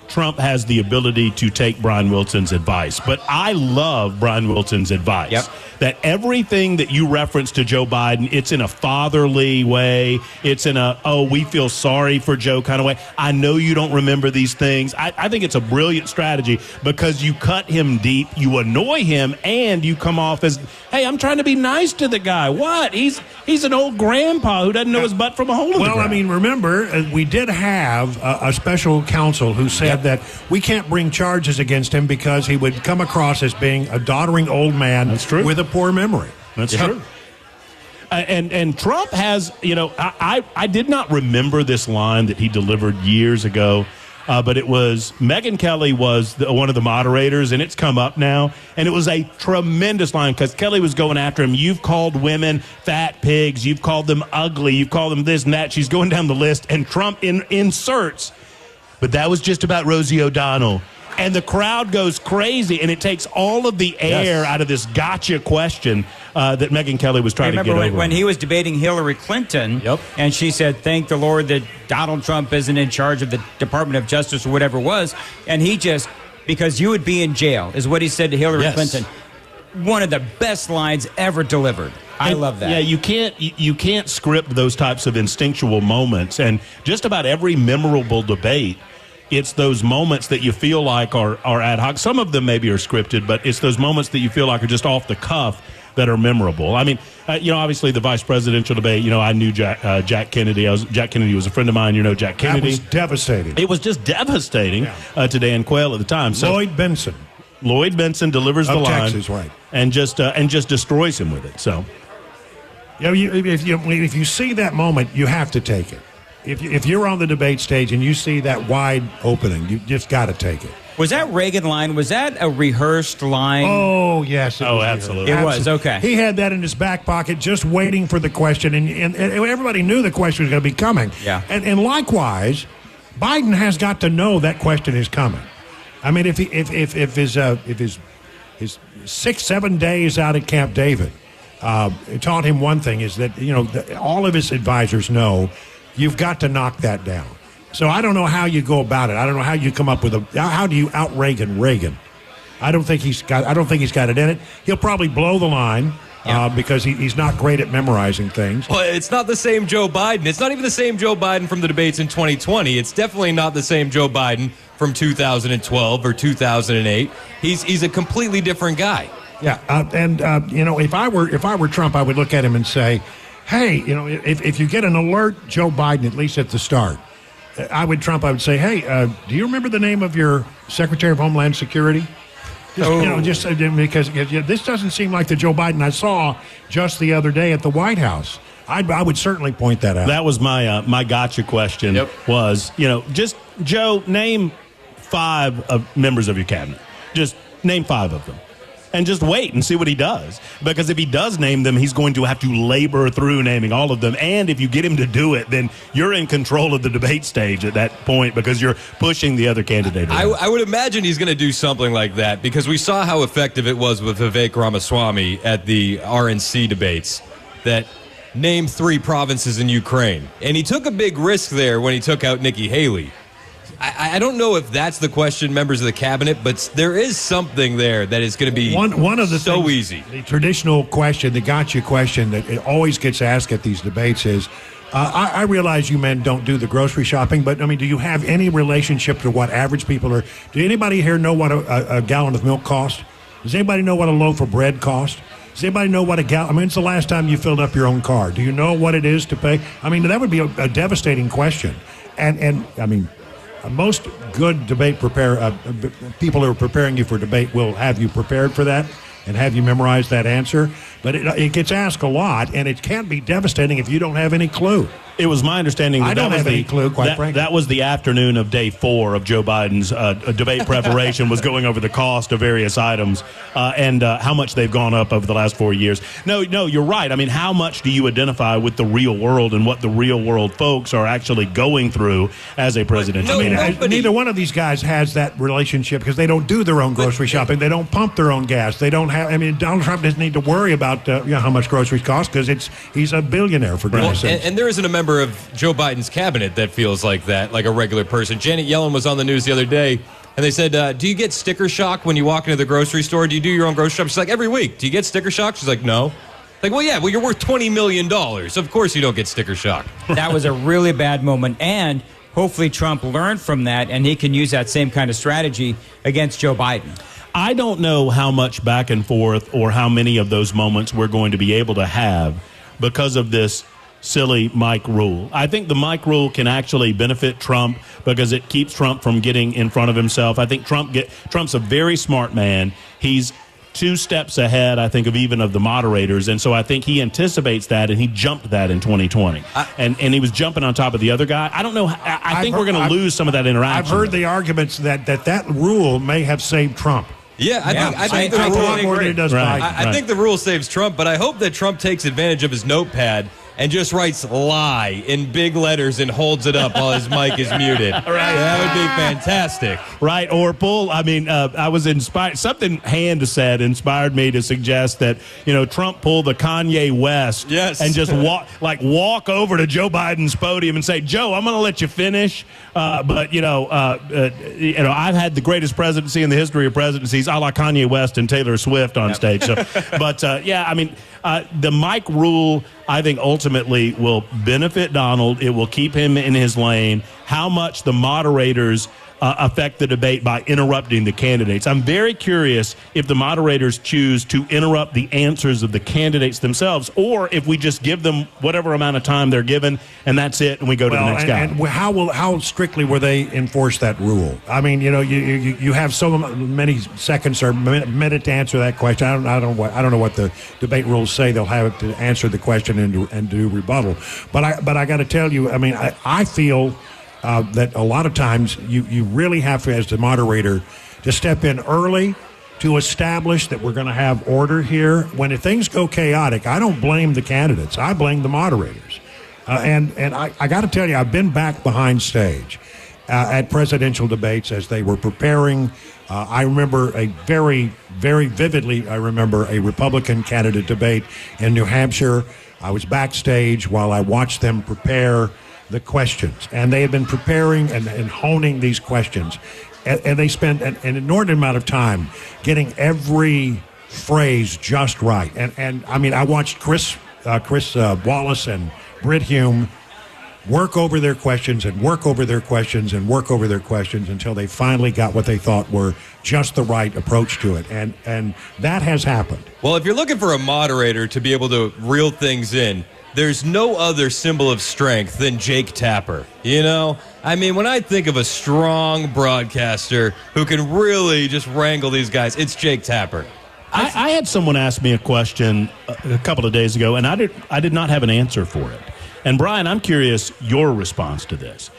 Trump has the ability to take Brian Wilson's advice, but I love Brian Wilson's advice. Yep. That everything that you reference to Joe Biden, it's in a fatherly way. It's in we feel sorry for Joe kind of way. I know you don't remember these things. I think it's a brilliant strategy because you cut him deep, you annoy him, and you come off as, hey, I'm trying to be nice to the guy. What? He's an old grandpa who doesn't know his butt from a hole in the ground. Remember, we did have a special counsel who said that we can't bring charges against him because he would come across as being a doddering old man with a poor memory. That's true. And Trump has, I did not remember this line that he delivered years ago, but it was Megyn Kelly was one of the moderators, and it's come up now. And it was a tremendous line because Kelly was going after him. You've called women fat pigs. You've called them ugly. You've called them this and that. She's going down the list, and Trump inserts, but that was just about Rosie O'Donnell. And the crowd goes crazy, and it takes all of the air out of this gotcha question that Megyn Kelly was trying to get over. When he was debating Hillary Clinton, and she said, thank the Lord that Donald Trump isn't in charge of the Department of Justice or whatever it was, and he just, because you would be in jail, is what he said to Hillary Clinton. One of the best lines ever delivered. I love that. Yeah, you can't script those types of instinctual moments, and just about every memorable debate, it's those moments that you feel like are ad hoc. Some of them maybe are scripted, but it's those moments that you feel like are just off the cuff that are memorable. Obviously the vice presidential debate, I knew Jack Kennedy. Jack Kennedy was a friend of mine. Jack Kennedy. That was devastating. It was just devastating to Dan Quayle at the time. So Lloyd Benson delivers the line, Texas, right, and just destroys him with it. So, if you see that moment, you have to take it. if you're on the debate stage and you see that wide opening, you just got to take it. Was that Reagan line? Was that a rehearsed line? Oh, yes. Absolutely. It was, okay. He had that in his back pocket just waiting for the question, and everybody knew the question was going to be coming. Yeah. And likewise, Biden has got to know that question is coming. I mean, if his 6-7 days out at Camp David taught him one thing, is that, all of his advisors know you've got to knock that down. So I don't know how you go about it. I don't know how you come up with how do you out Reagan? I don't think he's got it in it. He'll probably blow the line because he's not great at memorizing things. Well, it's not the same Joe Biden. It's not even the same Joe Biden from the debates in 2020. It's definitely not the same Joe Biden from 2012 or 2008. He's a completely different guy. Yeah, if I were Trump, I would look at him and say, hey, if you get an alert Joe Biden, at least at the start, I would say, hey, do you remember the name of your Secretary of Homeland Security? Because this doesn't seem like the Joe Biden I saw just the other day at the White House. I would certainly point that out. That was my gotcha question. Yep. Was, just, Joe, name 5 of members of your cabinet. Just name 5 of them. And just wait and see what he does. Because if he does name them, he's going to have to labor through naming all of them. And if you get him to do it, then you're in control of the debate stage at that point because you're pushing the other candidate. I would imagine he's going to do something like that because we saw how effective it was with Vivek Ramaswamy at the RNC debates that name 3 provinces in Ukraine. And he took a big risk there when he took out Nikki Haley. I don't know if that's the question, members of the cabinet, but there is something there that is going to be one of the so things, easy. The traditional question, the gotcha question that it always gets asked at these debates is, I realize you men don't do the grocery shopping, but, do you have any relationship to what average people are? Do anybody here know what a gallon of milk costs? Does anybody know what a loaf of bread costs? Does anybody know what a gallon? It's the last time you filled up your own car. Do you know what it is to pay? That would be a devastating question. And most good debate people who are preparing you for debate will have you prepared for that and have you memorize that answer. But it gets asked a lot, and it can be devastating if you don't have any clue. It was my understanding that I don't have any clue, quite frankly. That was the afternoon of day 4 of Joe Biden's debate preparation, was going over the cost of various items and how much they've gone up over the last 4 years. No, you're right. How much do you identify with the real world and what the real world folks are actually going through as a presidential candidate? Neither one of these guys has that relationship because they don't do their own grocery shopping. They don't pump their own gas. They don't have. Donald Trump doesn't need to worry about how much groceries cost because he's a billionaire for goodness sakes. And there isn't a member of Joe Biden's cabinet that feels like that, like a regular person. Janet Yellen was on the news the other day, and they said, do you get sticker shock when you walk into the grocery store? Do you do your own grocery shop? She's like, every week. Do you get sticker shock? She's like, no. Like, well, yeah, you're worth $20 million. Of course you don't get sticker shock. That was a really bad moment, and hopefully Trump learned from that, and he can use that same kind of strategy against Joe Biden. I don't know how much back and forth or how many of those moments we're going to be able to have because of this silly Mike rule. I think the Mike rule can actually benefit Trump because it keeps Trump from getting in front of himself. I think Trump's a very smart man. He's 2 steps ahead, I think, of the moderators. And so I think he anticipates that, and he jumped that in 2020. And he was jumping on top of the other guy. I don't know. I think we're going to lose some of that interaction. I've heard the arguments that rule may have saved Trump. Yeah, I think the a lot more than it does Biden. I think the rule saves Trump, but I hope that Trump takes advantage of his notepad and just writes lie in big letters and holds it up while his mic is muted. Right. That would be fantastic. Right, or pull, I was inspired, something Hand said inspired me to suggest that, Trump pull the Kanye West and just walk over to Joe Biden's podium and say, Joe, I'm going to let you finish, but, I've had the greatest presidency in the history of presidencies, a la Kanye West and Taylor Swift on stage. So, but, the Mike rule, I think, ultimately will benefit Donald. It will keep him in his lane. how much the moderators affect the debate by interrupting the candidates. I'm very curious if the moderators choose to interrupt the answers of the candidates themselves, or if we just give them whatever amount of time they're given, and that's it, and we go to the next guy. And how strictly will they enforce that rule? I mean, you have so many seconds or minute to answer that question. I don't know what the debate rules say. They'll have to answer the question and do rebuttal. But I got to tell you, I mean, I feel that a lot of times you really have to, as the moderator, to step in early to establish that we're going to have order here. When things go chaotic, I don't blame the candidates. I blame the moderators. And I got to tell you, I've been back behind stage at presidential debates as they were preparing. I remember very, very vividly, I remember a Republican candidate debate in New Hampshire. I was backstage while I watched them prepare the questions, and they had been preparing and honing these questions, and they spent an inordinate amount of time getting every phrase just right. And I mean, I watched Chris Wallace and Britt Hume work over their questions and work over their questions and work over their questions until they finally got what they thought were just the right approach to it. And that has happened. Well, if you're looking for a moderator to be able to reel things in, there's no other symbol of strength than Jake Tapper. You know? I mean, when I think of a strong broadcaster who can really just wrangle these guys, it's Jake Tapper. I had someone ask me a question a couple of days ago, and I did not have an answer for it. And, Brian, I'm curious your response to this.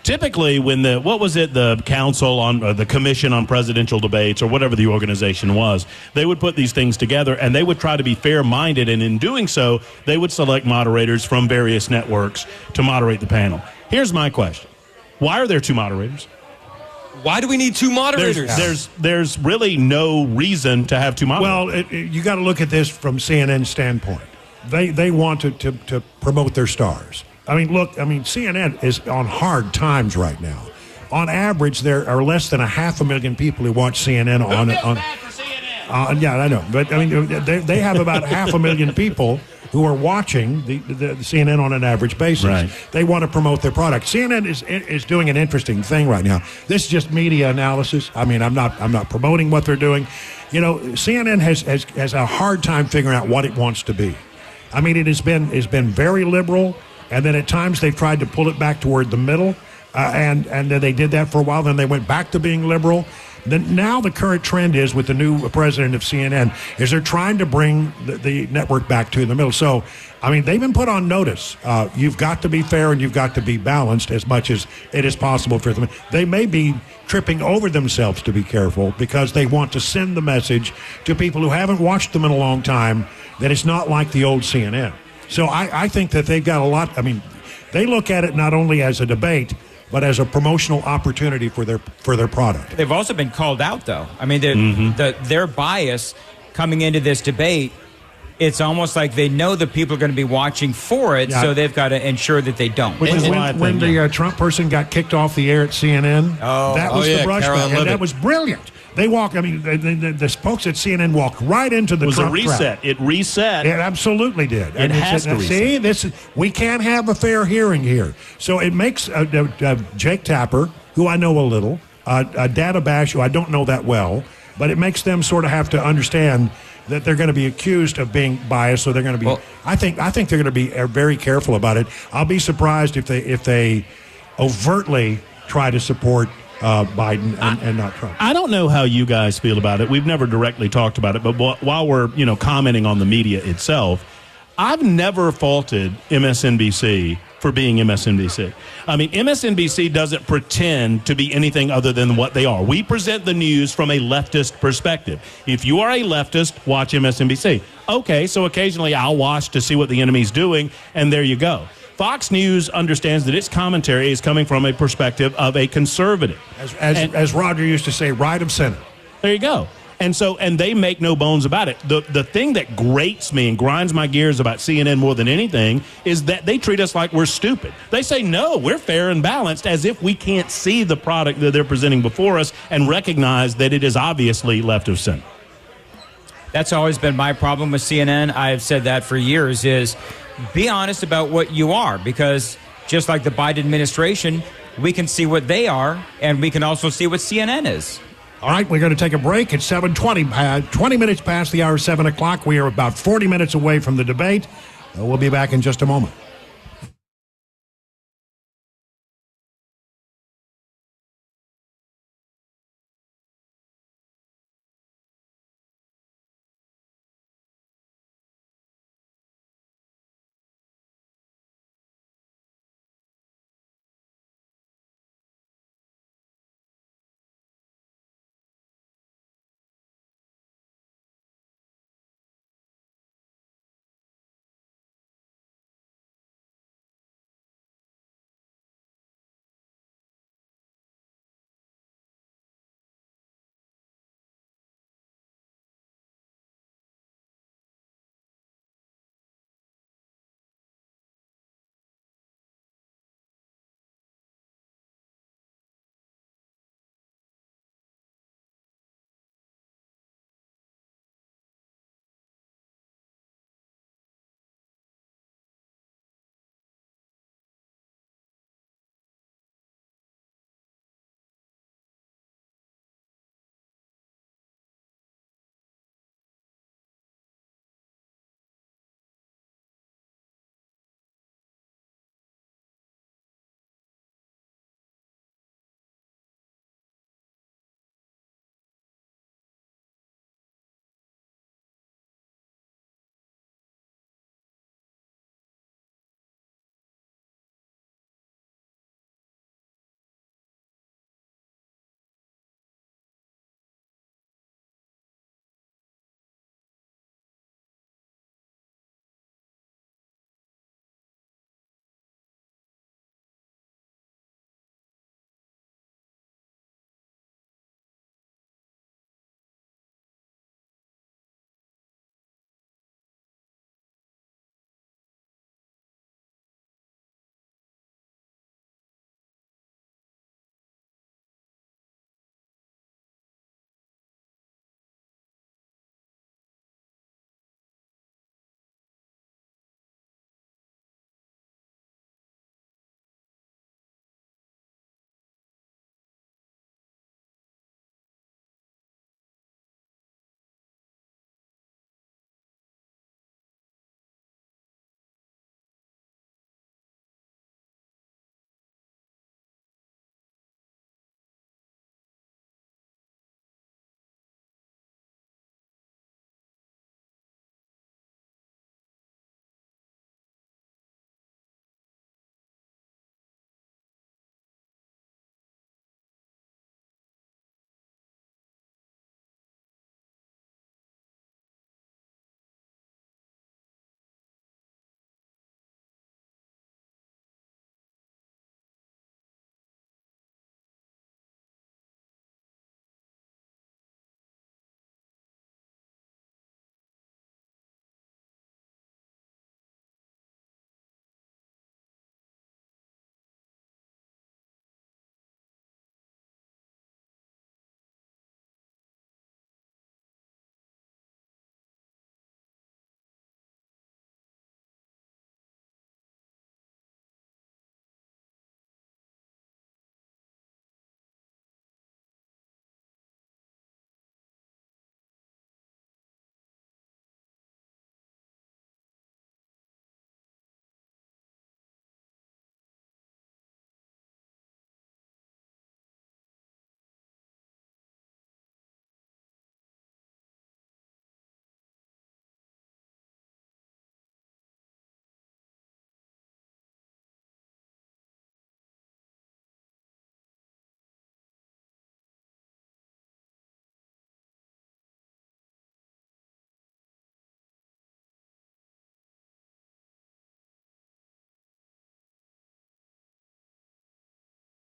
Typically, when the council on the commission on presidential debates or whatever the organization was, they would put these things together and they would try to be fair-minded, and in doing so, they would select moderators from various networks to moderate the panel. Here's my question. Why are there two moderators? Why do we need two moderators? There's really no reason to have two moderators. Well, you got to look at this from CNN's standpoint. They want to promote their stars. I mean, CNN is on hard times right now. On average, there are less than 500,000 people who watch CNN yeah, I know. But, I mean, they have about 500,000 people who are watching the CNN on an average basis. Right. They want to promote their product. CNN is doing an interesting thing right now. This is just media analysis. I mean, I'm not promoting what they're doing. You know, CNN has a hard time figuring out what it wants to be. I mean, it's been very liberal. And then at times they've tried to pull it back toward the middle, and then they did that for a while. Then they went back to being liberal. Then now the current trend is with the new president of CNN is they're trying to bring the network back to the middle. So, I mean, they've been put on notice. You've got to be fair and you've got to be balanced as much as it is possible for them. They may be tripping over themselves to be careful because they want to send the message to people who haven't watched them in a long time that it's not like the old CNN. So I think that they've got a lot. I mean, they look at it not only as a debate, but as a promotional opportunity for their product. They've also been called out, though. I mean, their bias coming into this debate, it's almost like they know the people are going to be watching for it, so they've got to ensure that they don't. Which is when the Trump person got kicked off the air at CNN, that was the brush back, and that was brilliant. They walk. I mean, the folks at CNN walked right into the Trump reset. trap. It reset. It absolutely did. It has to reset. See, we can't have a fair hearing here. So it makes Jake Tapper, who I know a little, Data Bash, who I don't know that well, but it makes them sort of have to understand that they're going to be accused of being biased. So they're going to be. Well, I think they're going to be very careful about it. I'll be surprised if they overtly try to support Biden and not Trump. I don't know how you guys feel about it. We've never directly talked about it, but while we're commenting on the media itself, I've never faulted MSNBC for being MSNBC. I mean, MSNBC doesn't pretend to be anything other than what they are. We present the news from a leftist perspective. If you are a leftist, watch MSNBC. Okay, so occasionally I'll watch to see what the enemy's doing, and there you go. Fox News understands that its commentary is coming from a perspective of a conservative. As Roger used to say, right of center. There you go. And they make no bones about it. The thing that grates me and grinds my gears about CNN more than anything is that they treat us like we're stupid. They say, no, we're fair and balanced, as if we can't see the product that they're presenting before us and recognize that it is obviously left of center. That's always been my problem with CNN. I've said that for years, is be honest about what you are, because just like the Biden administration, we can see what they are, and we can also see what CNN is. All right, we're going to take a break. It's 7:20, 20 minutes past the hour, 7 o'clock. We are about 40 minutes away from the debate. We'll be back in just a moment.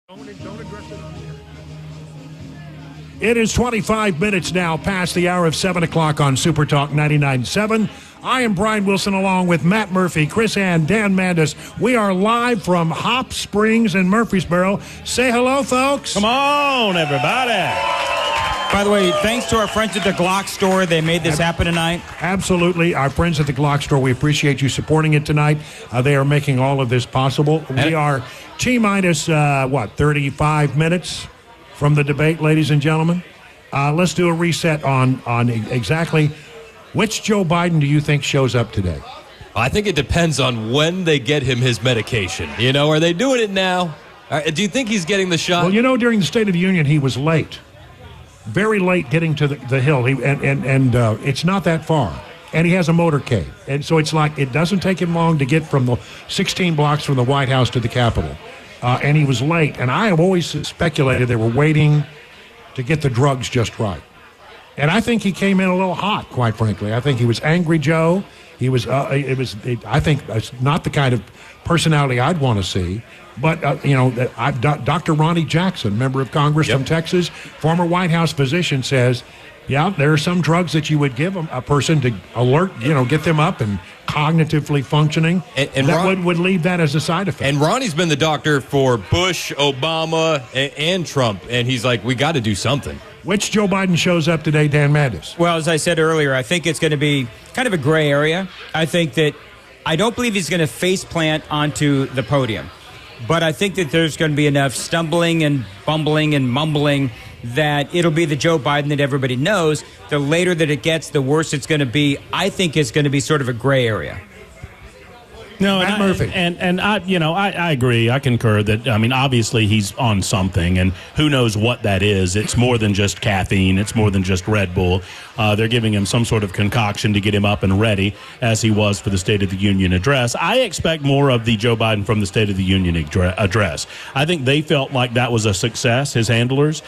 Don't address it on here. It is 25 minutes now past the hour of 7 o'clock on Super Talk 99.7. I am Brian Wilson along with Matt Murphy, Chris Ann, Dan Mandis. We are live from Hop Springs in Murfreesboro. Say hello, folks. Come on, everybody. By the way, thanks to our friends at the Glock store. They made this happen tonight. Absolutely. Our friends at the Glock store, we appreciate you supporting it tonight. They are making all of this possible. We are T-minus, 35 minutes from the debate, ladies and gentlemen. Let's do a reset on exactly which Joe Biden do you think shows up today? I think it depends on when they get him his medication. You know, are they doing it now? Do you think he's getting the shot? Well, you know, during the State of the Union, he was late. Very late getting to the Hill. It's not that far. And he has a motorcade. And so it's like it doesn't take him long to get from the 16 blocks from the White House to the Capitol. And he was late. And I have always speculated they were waiting to get the drugs just right. And I think he came in a little hot, quite frankly. I think he was Angry Joe. He was. I think it's not the kind of personality I'd want to see. But, Dr. Ronnie Jackson, member of Congress from Texas, former White House physician, says, yeah, there are some drugs that you would give a person to alert, get them up and cognitively functioning. And that would leave that as a side effect. And Ronnie's been the doctor for Bush, Obama, and Trump. And he's like, we got to do something. Which Joe Biden shows up today, Dan Mattis? Well, as I said earlier, I think it's going to be kind of a gray area. I don't believe he's going to face plant onto the podium. But I think that there's going to be enough stumbling and bumbling and mumbling that it'll be the Joe Biden that everybody knows. The later that it gets, the worse it's going to be. I think it's going to be sort of a gray area. No, Matt Murphy. And I agree. I concur that, obviously he's on something, and who knows what that is. It's more than just caffeine. It's more than just Red Bull. They're giving him some sort of concoction to get him up and ready, as he was for the State of the Union address. I expect more of the Joe Biden from the State of the Union address. I think they felt like that was a success, his handlers,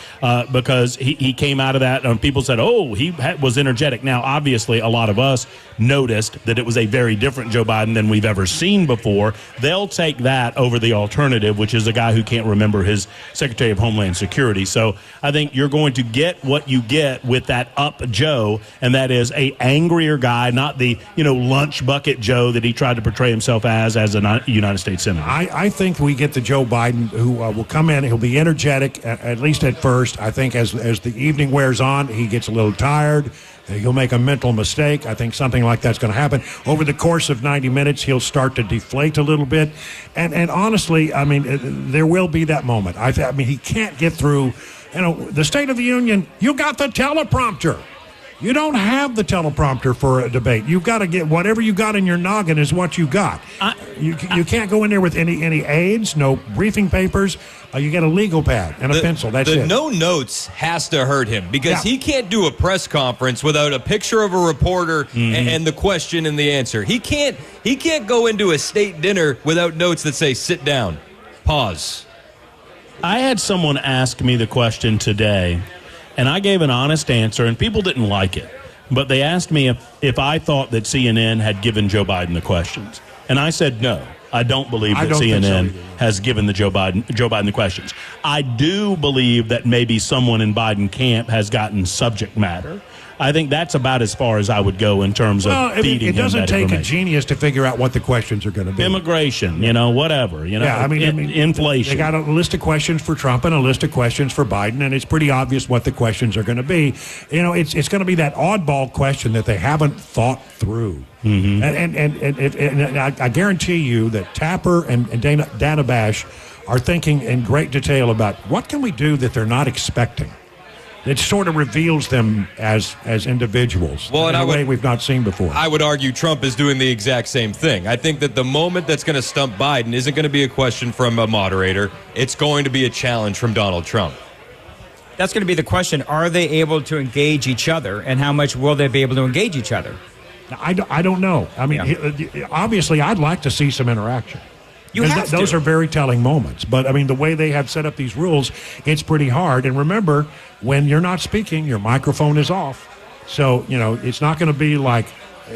because he came out of that, and people said, he was energetic. Now, obviously, a lot of us noticed that it was a very different Joe Biden than we've ever seen before. They'll take that over the alternative, which is a guy who can't remember his Secretary of Homeland Security. So I think you're going to get what you get with that up Joe, and that is a angrier guy, not the lunch bucket Joe that he tried to portray himself as a United States Senator. I think we get the Joe Biden who will come in. He'll be energetic, at least at first. I think as the evening wears on, he gets a little tired. He'll make a mental mistake. I think something like that's going to happen. Over the course of 90 minutes, he'll start to deflate a little bit. And honestly, there will be that moment. He can't get through, the State of the Union. You got the teleprompter. You don't have the teleprompter for a debate. You've got to get whatever you got in your noggin is what you got. You can't go in there with any aids, no briefing papers. You get a legal pad and a pencil. That's it. The no notes has to hurt him because he can't do a press conference without a picture of a reporter and the question and the answer. He can't go into a state dinner without notes that say sit down, pause. I had someone ask me the question today, and I gave an honest answer, and people didn't like it. But they asked me if I thought that CNN had given Joe Biden the questions. And I said no. I don't believe that CNN has given Joe Biden the questions. I do believe that maybe someone in Biden camp has gotten subject matter. I think that's about as far as I would go in terms of feeding him that information. It doesn't take a genius to figure out what the questions are going to be. Immigration, whatever. Inflation. They got a list of questions for Trump and a list of questions for Biden, and it's pretty obvious what the questions are going to be. It's going to be that oddball question that they haven't thought through. Mm-hmm. And I guarantee you that Tapper and Dana Bash are thinking in great detail about what can we do that they're not expecting. It sort of reveals them as individuals in a way we've not seen before. I would argue Trump is doing the exact same thing. I think that the moment that's going to stump Biden isn't going to be a question from a moderator. It's going to be a challenge from Donald Trump. That's going to be the question. Are they able to engage each other, and how much will they be able to engage each other? I don't know. Obviously, I'd like to see some interaction. Those are very telling moments. But, the way they have set up these rules, it's pretty hard. And remember, when you're not speaking, your microphone is off. So, it's not going to be like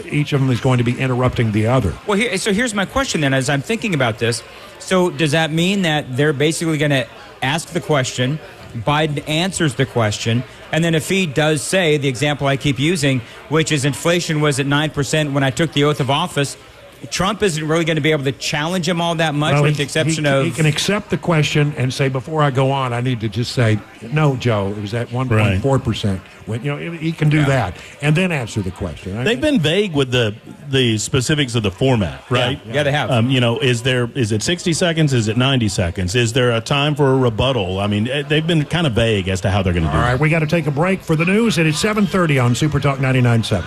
each of them is going to be interrupting the other. Well, here's my question then, as I'm thinking about this. So does that mean that they're basically going to ask the question, Biden answers the question, and then if he does say, the example I keep using, which is inflation was at 9% when I took the oath of office, Trump isn't really going to be able to challenge him all that much, Well, with the exception of... He can accept the question and say, before I go on, I need to just say, no, Joe, it was at 1.4%. When, he can do that and then answer the question. They've been vague with the specifics of the format, right? Yeah, they have. Is it 60 seconds? Is it 90 seconds? Is there a time for a rebuttal? I mean, they've been kind of vague as to how they're going to do it. All right, we got to take a break for the news. It is 7:30 on Super Talk 99.7.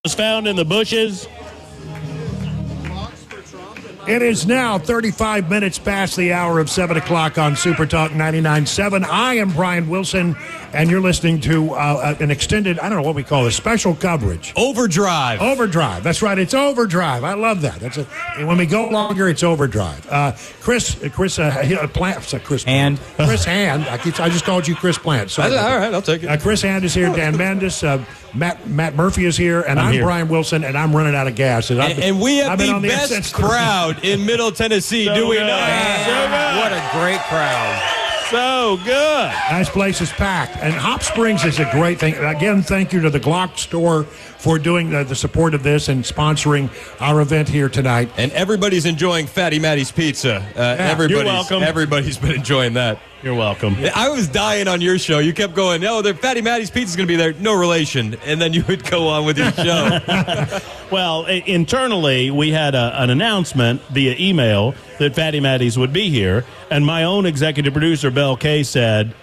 Was found in the bushes. It is now 35 minutes past the hour of 7 o'clock on Super Talk 99.7. I am Brian Wilson, and you're listening to an extended, I don't know what we call it, special coverage. Overdrive. Overdrive. That's right. It's overdrive. I love that. When we go longer, it's overdrive. Chris Hand. I just called you Chris Plant. Sorry. All right, I'll take it. Chris Hand is here. Dan Mandis. Matt Murphy is here, and I'm Brian Wilson, and I'm running out of gas. And we have the best crowd in Middle Tennessee, do we not? What a great crowd. So good. Nice place is packed. And Hop Springs is a great thing. Again, thank you to the Glock store for doing the support of this and sponsoring our event here tonight. And everybody's enjoying Fatty Matty's Pizza. You're welcome. Everybody's been enjoying that. You're welcome. I was dying on your show. You kept going, the Fatty Matty's Pizza's going to be there. No relation. And then you would go on with your show. Well, internally, we had an announcement via email that Fatty Matty's would be here. And my own executive producer, Belle Kay, said,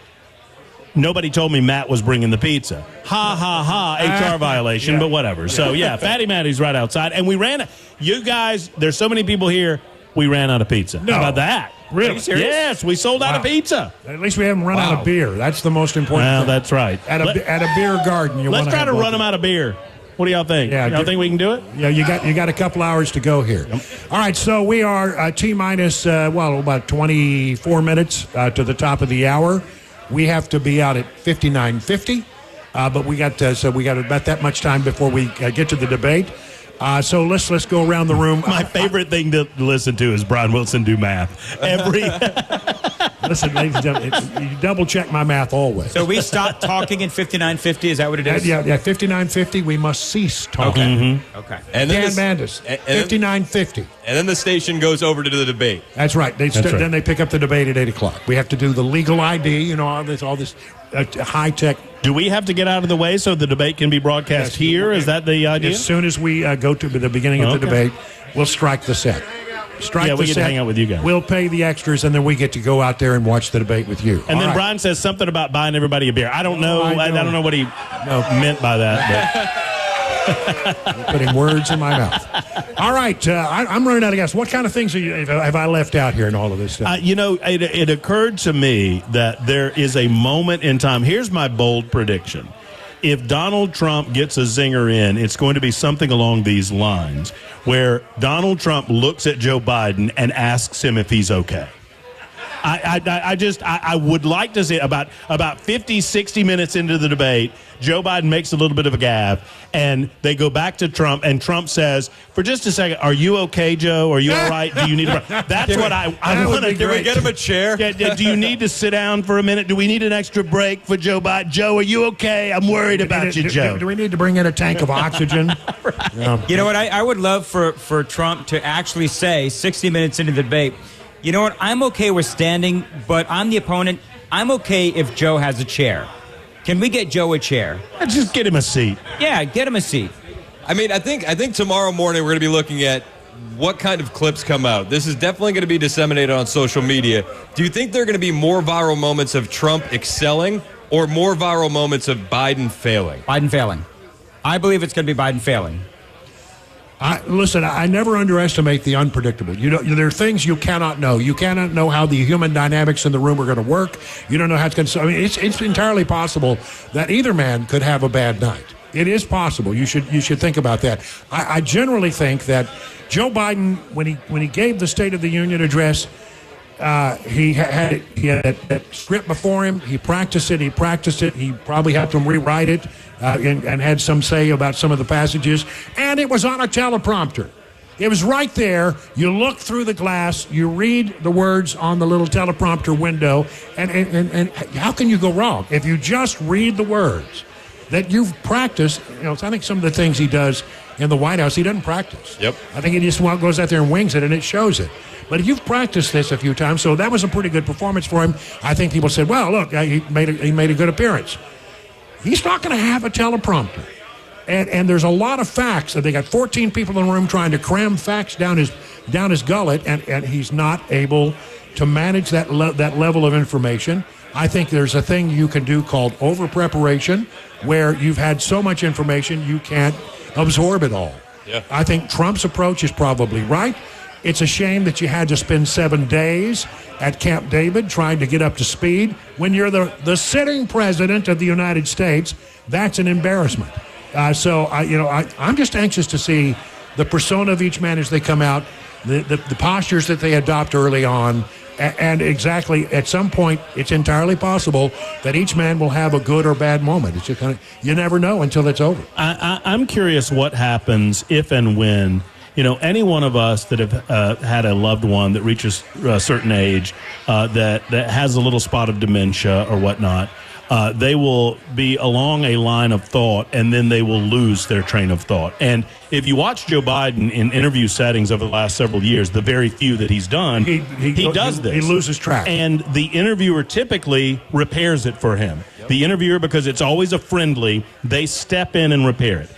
nobody told me Matt was bringing the pizza. Ha, ha, ha, HR violation, but whatever. So, Fatty Matty's right outside. And we ran, you guys, there's so many people here, we ran out of pizza. No. How about that? Really? Are you serious? Yes, we sold out of pizza. At least we haven't run out of beer. That's the most important Well, thing. that's right. At a beer garden, let's try to run them out of beer. What do y'all think? Yeah, y'all think we can do it? Yeah, you got a couple hours to go here. Yep. All right, so we are T-minus, about 24 minutes to the top of the hour. We have to be out at 59:50, but we got about that much time before we get to the debate. So let's go around the room. My favorite thing to listen to is Brian Wilson do math. Listen, ladies and gentlemen, you double check my math always. So we stop talking in 59:50. Is that what it is? Yeah. 59:50. We must cease talking. Okay. Okay. And then Dan Mandis. 59:50. And then the station goes over to the debate. That's right. Then they pick up the debate at 8 o'clock. We have to do the legal ID. All this high tech. Do we have to get out of the way so the debate can be broadcast here? Is that the idea? As soon as we go to the beginning of the debate, we'll strike the set. We get to hang out with you guys. We'll pay the extras, and then we get to go out there and watch the debate with you. And then Brian says something about buying everybody a beer. I don't know. I don't know what he meant by that. But putting words in my mouth. All right, I'm running out of gas. What kind of things have I left out here in all of this stuff? It occurred to me that there is a moment in time. Here's my bold prediction. If Donald Trump gets a zinger in, it's going to be something along these lines, where Donald Trump looks at Joe Biden and asks him if he's okay. I would like to see about 50, 60 minutes into the debate, Joe Biden makes a little bit of a gaffe, and they go back to Trump, and Trump says, for just a second, are you okay, Joe? Are you all right? Do you need a... That's what I want to do. Can we get him a chair? Do you need to sit down for a minute? Do we need an extra break for Joe Biden? Joe, are you okay? I'm worried about you, Joe. Do we need to bring in a tank of oxygen? Right. Yeah. You know what? I would love for Trump to actually say 60 minutes into the debate, you know what? I'm okay with standing, but I'm the opponent. I'm okay if Joe has a chair. Can we get Joe a chair? Just get him a seat. Yeah, get him a seat. I mean, I think tomorrow morning we're going to be looking at what kind of clips come out. This is definitely going to be disseminated on social media. Do you think there are going to be more viral moments of Trump excelling or more viral moments of Biden failing? Biden failing. I believe it's going to be Biden failing. Listen, I never underestimate the unpredictable. There are things you cannot know. You cannot know how the human dynamics in the room are going to work. You don't know how it's going to... I mean, it's entirely possible that either man could have a bad night. It is possible. You should think about that. I generally think that Joe Biden, when he gave the State of the Union address, he had that script before him. He practiced it. He probably helped him rewrite it and had some say about some of the passages. And it was on a teleprompter. It was right there. You look through the glass. You read the words on the little teleprompter window. And how can you go wrong? If you just read the words that you've practiced, I think some of the things he does in the White House, he doesn't practice. Yep. I think he just goes out there and wings it, and it shows it. But you've practiced this a few times, so that was a pretty good performance for him. I think people said, well, look, he made a good appearance. He's not going to have a teleprompter. And there's a lot of facts. They got 14 people in the room trying to cram facts down his gullet, and he's not able to manage that level of information. I think there's a thing you can do called over-preparation, where you've had so much information you can't absorb it all. Yeah. I think Trump's approach is probably right. It's a shame that you had to spend 7 days at Camp David trying to get up to speed. When you're the sitting president of the United States, that's an embarrassment. I'm just anxious to see the persona of each man as they come out, the postures that they adopt early on, and exactly at some point, it's entirely possible that each man will have a good or bad moment. It's just you never know until it's over. I'm curious what happens if and when, any one of us that have had a loved one that reaches a certain age that has a little spot of dementia or whatnot, they will be along a line of thought, and then they will lose their train of thought. And if you watch Joe Biden in interview settings over the last several years, the very few that he's done, he does this. He loses track. And the interviewer typically repairs it for him. Yep. The interviewer, because it's always a friendly, they step in and repair it.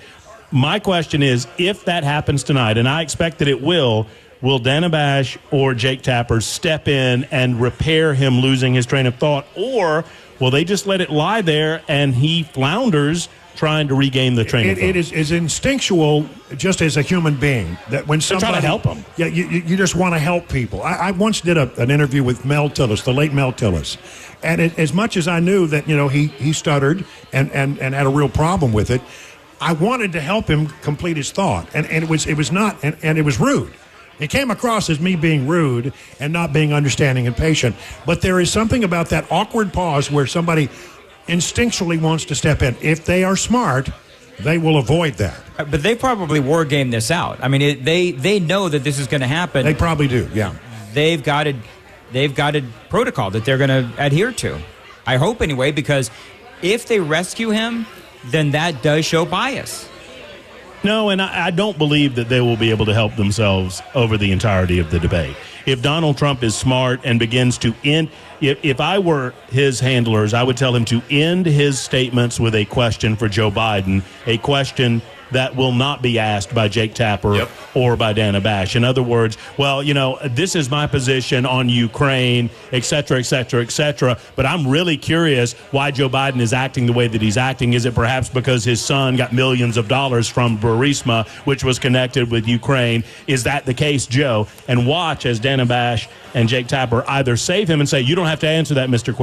My question is, if that happens tonight, and I expect that it will Dana Bash or Jake Tapper step in and repair him losing his train of thought, or will they just let it lie there and he flounders trying to regain the train of thought? It is instinctual, just as a human being, that when somebody... They're trying to help them. Yeah, you just want to help people. I once did an interview with Mel Tillis, the late Mel Tillis, and as much as I knew that he stuttered and had a real problem with it, I wanted to help him complete his thought, and it was rude. It came across as me being rude and not being understanding and patient. But there is something about that awkward pause where somebody instinctually wants to step in. If they are smart, they will avoid that. But they probably war game this out. I mean, they know that this is going to happen. They probably do, yeah. They've got a protocol that they're going to adhere to. I hope anyway, because if they rescue him, then that does show bias. No, and I don't believe that they will be able to help themselves over the entirety of the debate. If Donald Trump is smart and begins to end, if I were his handlers, I would tell him to end his statements with a question for Joe Biden, a question that will not be asked by Jake Tapper or by Dana Bash. In other words, this is my position on Ukraine, et cetera, et cetera, et cetera. But I'm really curious why Joe Biden is acting the way that he's acting. Is it perhaps because his son got millions of dollars from Burisma, which was connected with Ukraine? Is that the case, Joe? And watch as Dana Bash and Jake Tapper either save him and say, you don't have to answer that, Mr.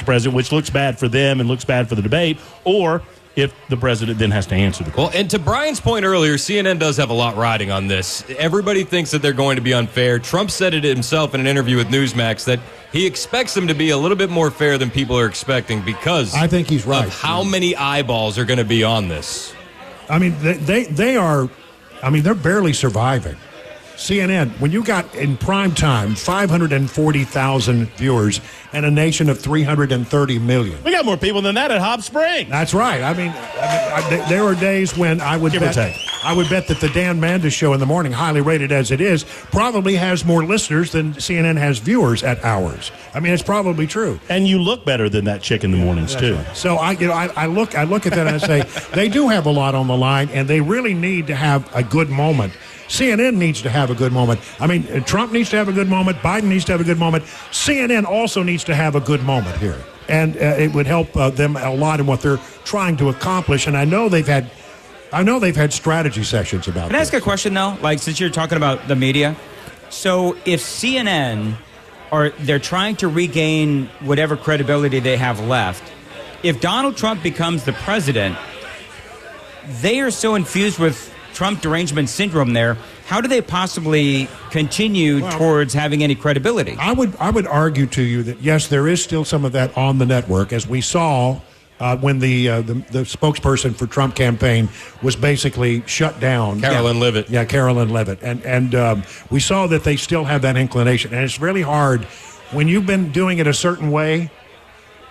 President, which looks bad for them and looks bad for the debate, or if the president then has to answer the question. Well, and to Brian's point earlier, CNN does have a lot riding on this. Everybody thinks that they're going to be unfair. Trump said it himself in an interview with Newsmax that he expects them to be a little bit more fair than people are expecting because I think he's right. Of how many eyeballs are going to be on this. I mean, they're barely surviving. CNN, when you got in prime time 540,000 viewers and a nation of 330 million. We got more people than that at Hop Springs. That's right. I mean, there were days when I would bet that the Dan Mandis show in the morning, highly rated as it is, probably has more listeners than CNN has viewers at ours. I mean, it's probably true. And you look better than that chick in the mornings too. Right. So I look at that and I say they do have a lot on the line, and they really need to have a good moment. CNN needs to have a good moment. I mean, Trump needs to have a good moment. Biden needs to have a good moment. CNN also needs to have a good moment here. And it would help them a lot in what they're trying to accomplish. And I know they've had strategy sessions about this. Can I ask a question, though? Like, since you're talking about the media. So if CNN, they're trying to regain whatever credibility they have left, if Donald Trump becomes the president, they are so infused with Trump derangement syndrome there, how do they possibly continue towards having any credibility? I would argue to you that, yes, there is still some of that on the network, as we saw when the spokesperson for Trump campaign was basically shut down. Carolyn Leavitt. Yeah, Carolyn Leavitt. And we saw that they still have that inclination. And it's really hard when you've been doing it a certain way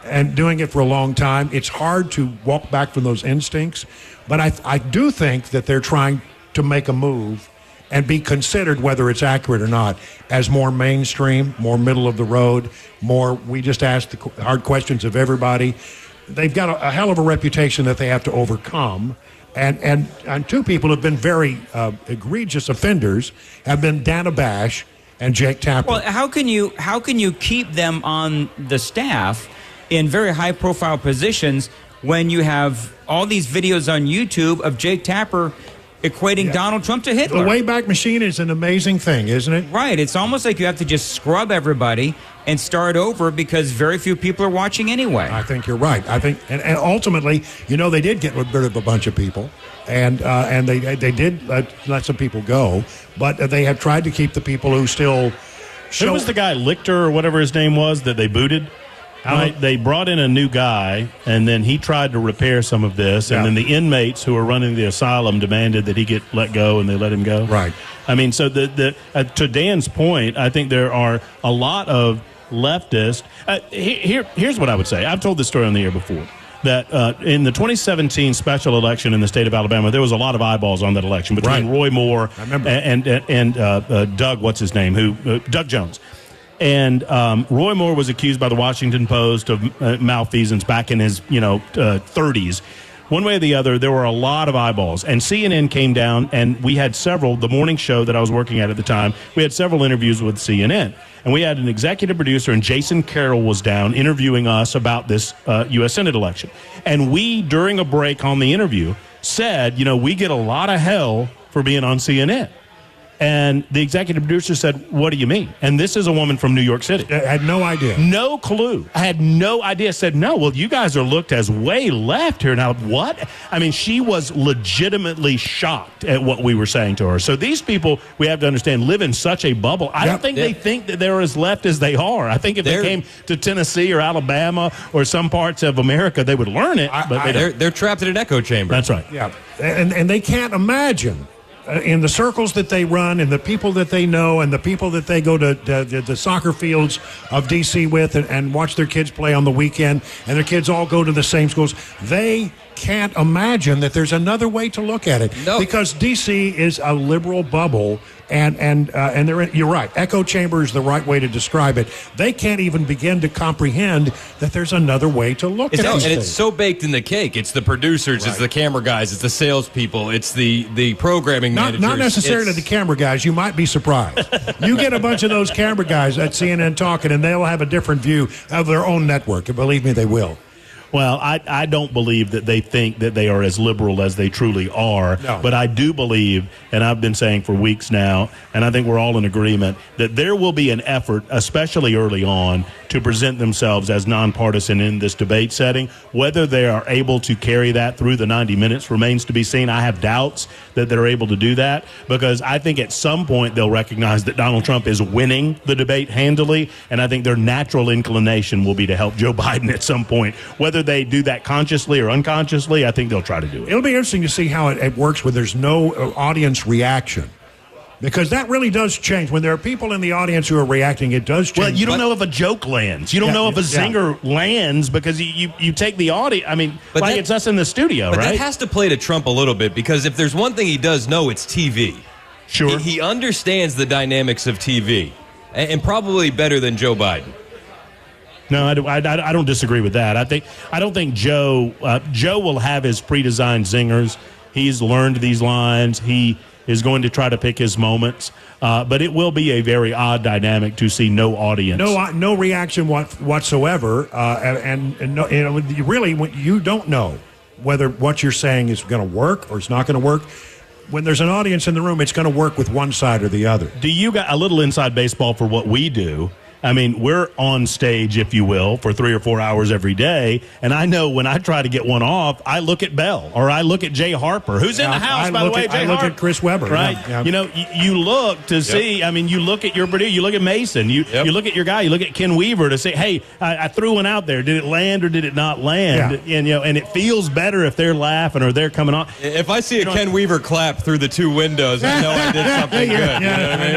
and doing it for a long time. It's hard to walk back from those instincts. But I do think that they're trying to make a move and be considered, whether it's accurate or not, as more mainstream, more middle of the road, more we just ask the hard questions of everybody. They've got a hell of a reputation that they have to overcome. And two people have been very egregious offenders, have been Dana Bash and Jake Tapper. Well, how can you keep them on the staff in very high-profile positions when you have all these videos on YouTube of Jake Tapper equating Donald Trump to Hitler. The Wayback Machine is an amazing thing, isn't it? Right. It's almost like you have to just scrub everybody and start over because very few people are watching anyway. I think you're right. I think, and ultimately, they did get rid of a bunch of people, and they did let some people go, but they have tried to keep the people who still. Who was the guy, Lichter or whatever his name was, that they booted? Right? They brought in a new guy, and then he tried to repair some of this, and then the inmates who were running the asylum demanded that he get let go, and they let him go. Right. I mean, so to Dan's point, I think there are a lot of leftists. Here's what I would say. I've told this story on the air before. That in the 2017 special election in the state of Alabama, there was a lot of eyeballs on that election between Roy Moore and Doug, what's his name, Doug Jones. And Roy Moore was accused by the Washington Post of malfeasance back in his 30s. One way or the other, there were a lot of eyeballs. And CNN came down, and we had the morning show that I was working at the time, we had several interviews with CNN. And we had an executive producer, and Jason Carroll was down interviewing us about this U.S. Senate election. And we, during a break on the interview, said, we get a lot of hell for being on CNN. And the executive producer said, what do you mean? And this is a woman from New York City. I had no idea. No clue. I had no idea. Said, no, well, you guys are looked as way left here. Now, what? I mean, she was legitimately shocked at what we were saying to her. So these people, we have to understand, live in such a bubble. I don't think they think that they're as left as they are. I think if they came to Tennessee or Alabama or some parts of America, they would learn it. But they're trapped in an echo chamber. That's right. Yeah. And they can't imagine. In the circles that they run and the people that they know and the people that they go to the soccer fields of D.C. with and watch their kids play on the weekend, and their kids all go to the same schools, they can't imagine that there's another way to look at it. No. Because D.C. is a liberal bubble, and they're you're right. Echo chamber is the right way to describe it. They can't even begin to comprehend that there's another way to look at it. And it's so baked in the cake. It's the producers, it's the camera guys, it's the salespeople, it's the programming managers. Not necessarily the camera guys. You might be surprised. You get a bunch of those camera guys at CNN talking, and they'll have a different view of their own network. And believe me, they will. Well, I don't believe that they think that they are as liberal as they truly are. No. But I do believe, and I've been saying for weeks now, and I think we're all in agreement, that there will be an effort, especially early on, to present themselves as nonpartisan in this debate setting. Whether they are able to carry that through the 90 minutes remains to be seen. I have doubts that they're able to do that because I think at some point they'll recognize that Donald Trump is winning the debate handily, and I think their natural inclination will be to help Joe Biden at some point. Whether they do that consciously or unconsciously, I think they'll try to do it. It'll be interesting to see how it works when there's no audience reaction. Because that really does change. When there are people in the audience who are reacting, it does change. Well, you don't know if a joke lands. You don't know if a zinger lands because you take the audience. I mean, it's us in the studio, but right? That has to play to Trump a little bit because if there's one thing he does know, it's TV. Sure. He understands the dynamics of TV, and probably better than Joe Biden. No, I don't disagree with that. I don't think Joe will have his pre-designed zingers. He's learned these lines. He is going to try to pick his moments. But it will be a very odd dynamic to see no audience. No reaction whatsoever. And no, you don't know whether what you're saying is going to work or it's not going to work. When there's an audience in the room, it's going to work with one side or the other. Do you got a little inside baseball for what we do? I mean, we're on stage, if you will, for 3 or 4 hours every day. And I know when I try to get one off, I look at Bell or I look at Jay Harper, who's in the house, by the way, Jay Harper. I look at Chris Webber. Right. Yeah. You look to see, I mean, you look at your producer, you look at Mason, you look at your guy, you look at Ken Weaver to say, hey, I threw one out there. Did it land or did it not land? Yeah. And it feels better if they're laughing or they're coming on. If I see a Ken Weaver clap through the 2 windows, I know I did something good. I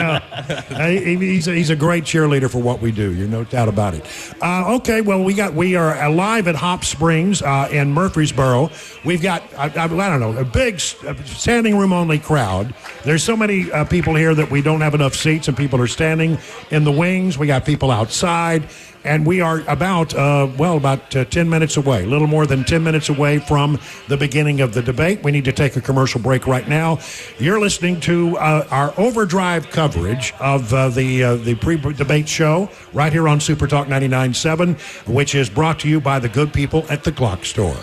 know. He's a great cheerleader for what we do. You know. Doubt about it. Okay, well, we are live at Hop Springs in Murfreesboro. We've got I don't know, a big standing room only crowd. There's so many people here that we don't have enough seats, and people are standing in the wings. We got people outside, and we are about 10 minutes away, a little more than 10 minutes away from the beginning of the debate. We need to take a commercial break right now. You're listening to our overdrive coverage of the pre-debate show right here on Super Talk 99.7, which is brought to you by the good people at the Clock Store.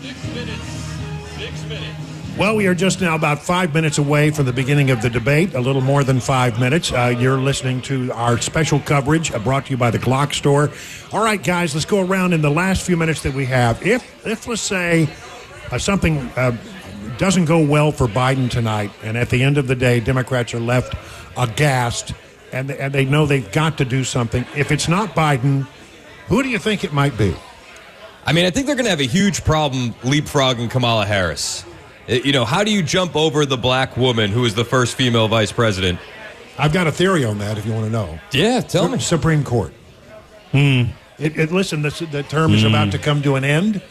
6 minutes. Well, we are just now about 5 minutes away from the beginning of the debate, a little more than 5 minutes. You're listening to our special coverage brought to you by the Glock Store. All right, guys, let's go around in the last few minutes that we have. If let's say, something doesn't go well for Biden tonight, and at the end of the day, Democrats are left aghast, and they know they've got to do something. If it's not Biden, who do you think it might be? I mean, I think they're going to have a huge problem leapfrogging Kamala Harris. You know, how do you jump over the black woman who is the first female vice president? I've got a theory on that if you want to know. Yeah, tell me. Supreme Court. Listen, the term is about to come to an end.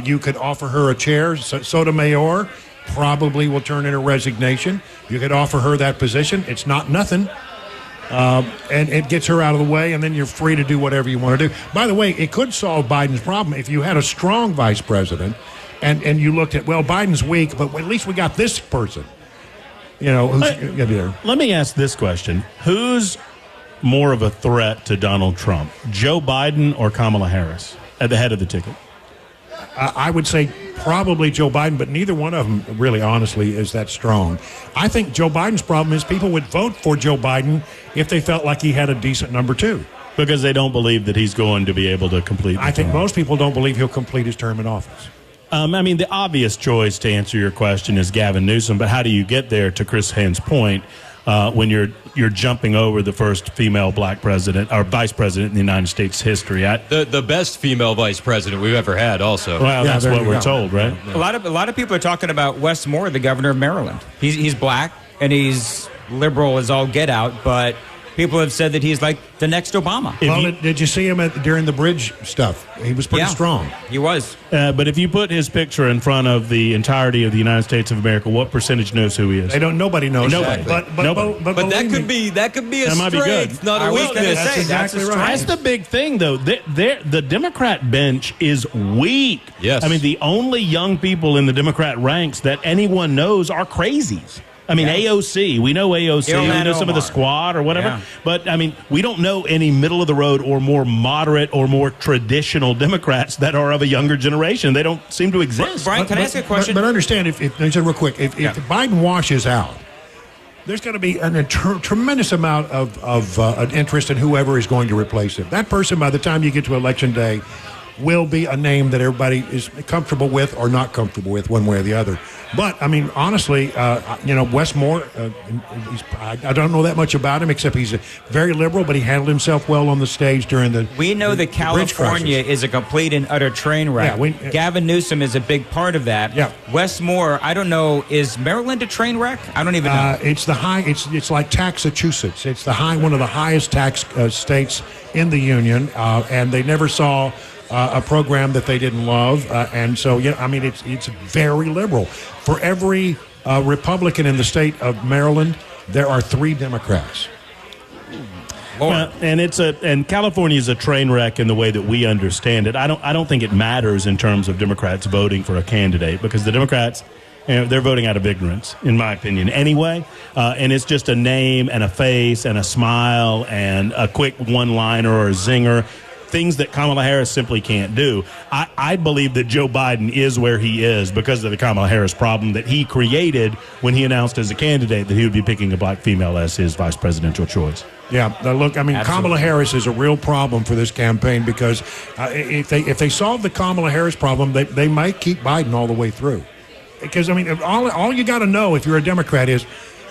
You could offer her a chair. Sotomayor probably will turn in her resignation. You could offer her that position. It's not nothing. And it gets her out of the way, and then you're free to do whatever you want to do. By the way, it could solve Biden's problem if you had a strong vice president and you looked at, well, Biden's weak, but at least we got this person. You know, who's going to be there. Let me ask this question. Who's more of a threat to Donald Trump, Joe Biden or Kamala Harris at the head of the ticket? I would say probably Joe Biden, but neither one of them really, honestly, is that strong. I think Joe Biden's problem is people would vote for Joe Biden if they felt like he had a decent number two. Because they don't believe that he's going to be able to complete the I think term. most people don't believe he'll complete his term in office. I mean, the obvious choice to answer your question is Gavin Newsom, but how do you get there, to Chris Hand's point, when you're jumping over the first female black president or vice president in the United States history? The best female vice president we've ever had, also. Well, that's what we're told, right? A lot of people are talking about Wes Moore, the governor of Maryland. He's black and he's liberal as all get out, but people have said that he's like the next Obama. Well, did you see him during the bridge stuff? He was pretty strong. He was. But if you put his picture in front of the entirety of the United States of America, what percentage knows who he is? They don't. Nobody knows. Nobody. But that could be a That might be strength, good. not a I was gonna weakness. say, That's exactly right. That's the big thing, though. The Democrat bench is weak. Yes. I mean, the only young people in the Democrat ranks that anyone knows are crazies. I mean, AOC, we know AOC, we know some of the squad or whatever, but I mean, we don't know any middle of the road or more moderate or more traditional Democrats that are of a younger generation. They don't seem to exist. Brian, can I ask a question? But understand, if real quick, if Biden washes out, there's going to be a tremendous amount of an interest in whoever is going to replace him. That person, by the time you get to Election Day, will be a name that everybody is comfortable with or not comfortable with, one way or the other. But, I mean, honestly, Wes Moore, I don't know that much about him, except he's very liberal, but he handled himself well on the stage during the We know that California is a complete and utter train wreck. Yeah, Gavin Newsom is a big part of that. Yeah. Wes Moore, I don't know, is Maryland a train wreck? I don't even know. It's the high. It's like Massachusetts. It's one of the highest tax states in the union, and they never saw a program that they didn't love, and so I mean, it's very liberal. For every Republican in the state of Maryland, there are 3 Democrats. And California is a train wreck in the way that we understand it. I don't think it matters in terms of Democrats voting for a candidate, because the Democrats, they're voting out of ignorance, in my opinion, anyway. And it's just a name and a face and a smile and a quick one-liner or a zinger. Things that Kamala Harris simply can't do. I believe that Joe Biden is where he is because of the Kamala Harris problem that he created when he announced as a candidate that he would be picking a black female as his vice presidential choice. Yeah, look, I mean, absolutely. Kamala Harris is a real problem for this campaign because if they solve the Kamala Harris problem, they might keep Biden all the way through. Because, I mean, all you got to know if you're a Democrat is,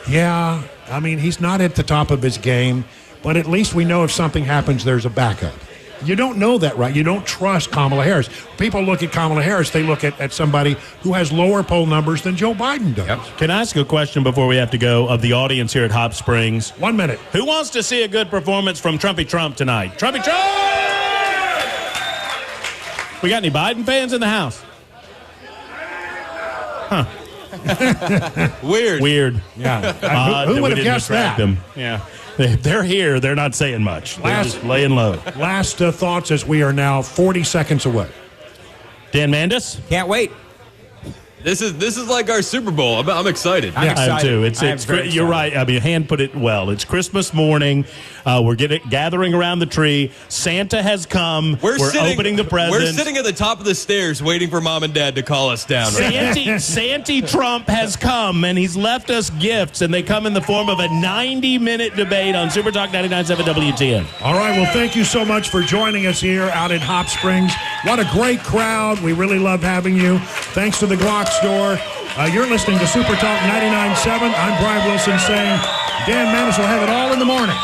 I mean, he's not at the top of his game, but at least we know if something happens, there's a backup. You don't know that, right? You don't trust Kamala Harris. People look at Kamala Harris, they look at somebody who has lower poll numbers than Joe Biden does. Yep. Can I ask a question before we have to go of the audience here at Hop Springs? 1 minute. Who wants to see a good performance from Trumpy Trump tonight? Trumpy Trump! We got any Biden fans in the house? Huh. Weird. Yeah. Who would have guessed that? Them. Yeah. They're here. They're not saying much. They're just laying low. Last thoughts as we are now 40 seconds away. Dan Mandis? Can't wait. This is like our Super Bowl. I'm excited. I'm excited. I am too. I am very You're excited. right. I mean, hand put it well. It's Christmas morning. We're gathering around the tree. Santa has come. We're opening the presents. We're sitting at the top of the stairs waiting for Mom and Dad to call us down. Right? Santy Trump has come, and he's left us gifts, and they come in the form of a 90-minute debate on Super Talk 99.7 WTN. All right, well, thank you so much for joining us here out in Hop Springs. What a great crowd. We really love having you. Thanks to the Glock Store. You're listening to Super Talk 99.7. I'm Brian Wilson saying Dan Manis will have it all in the morning.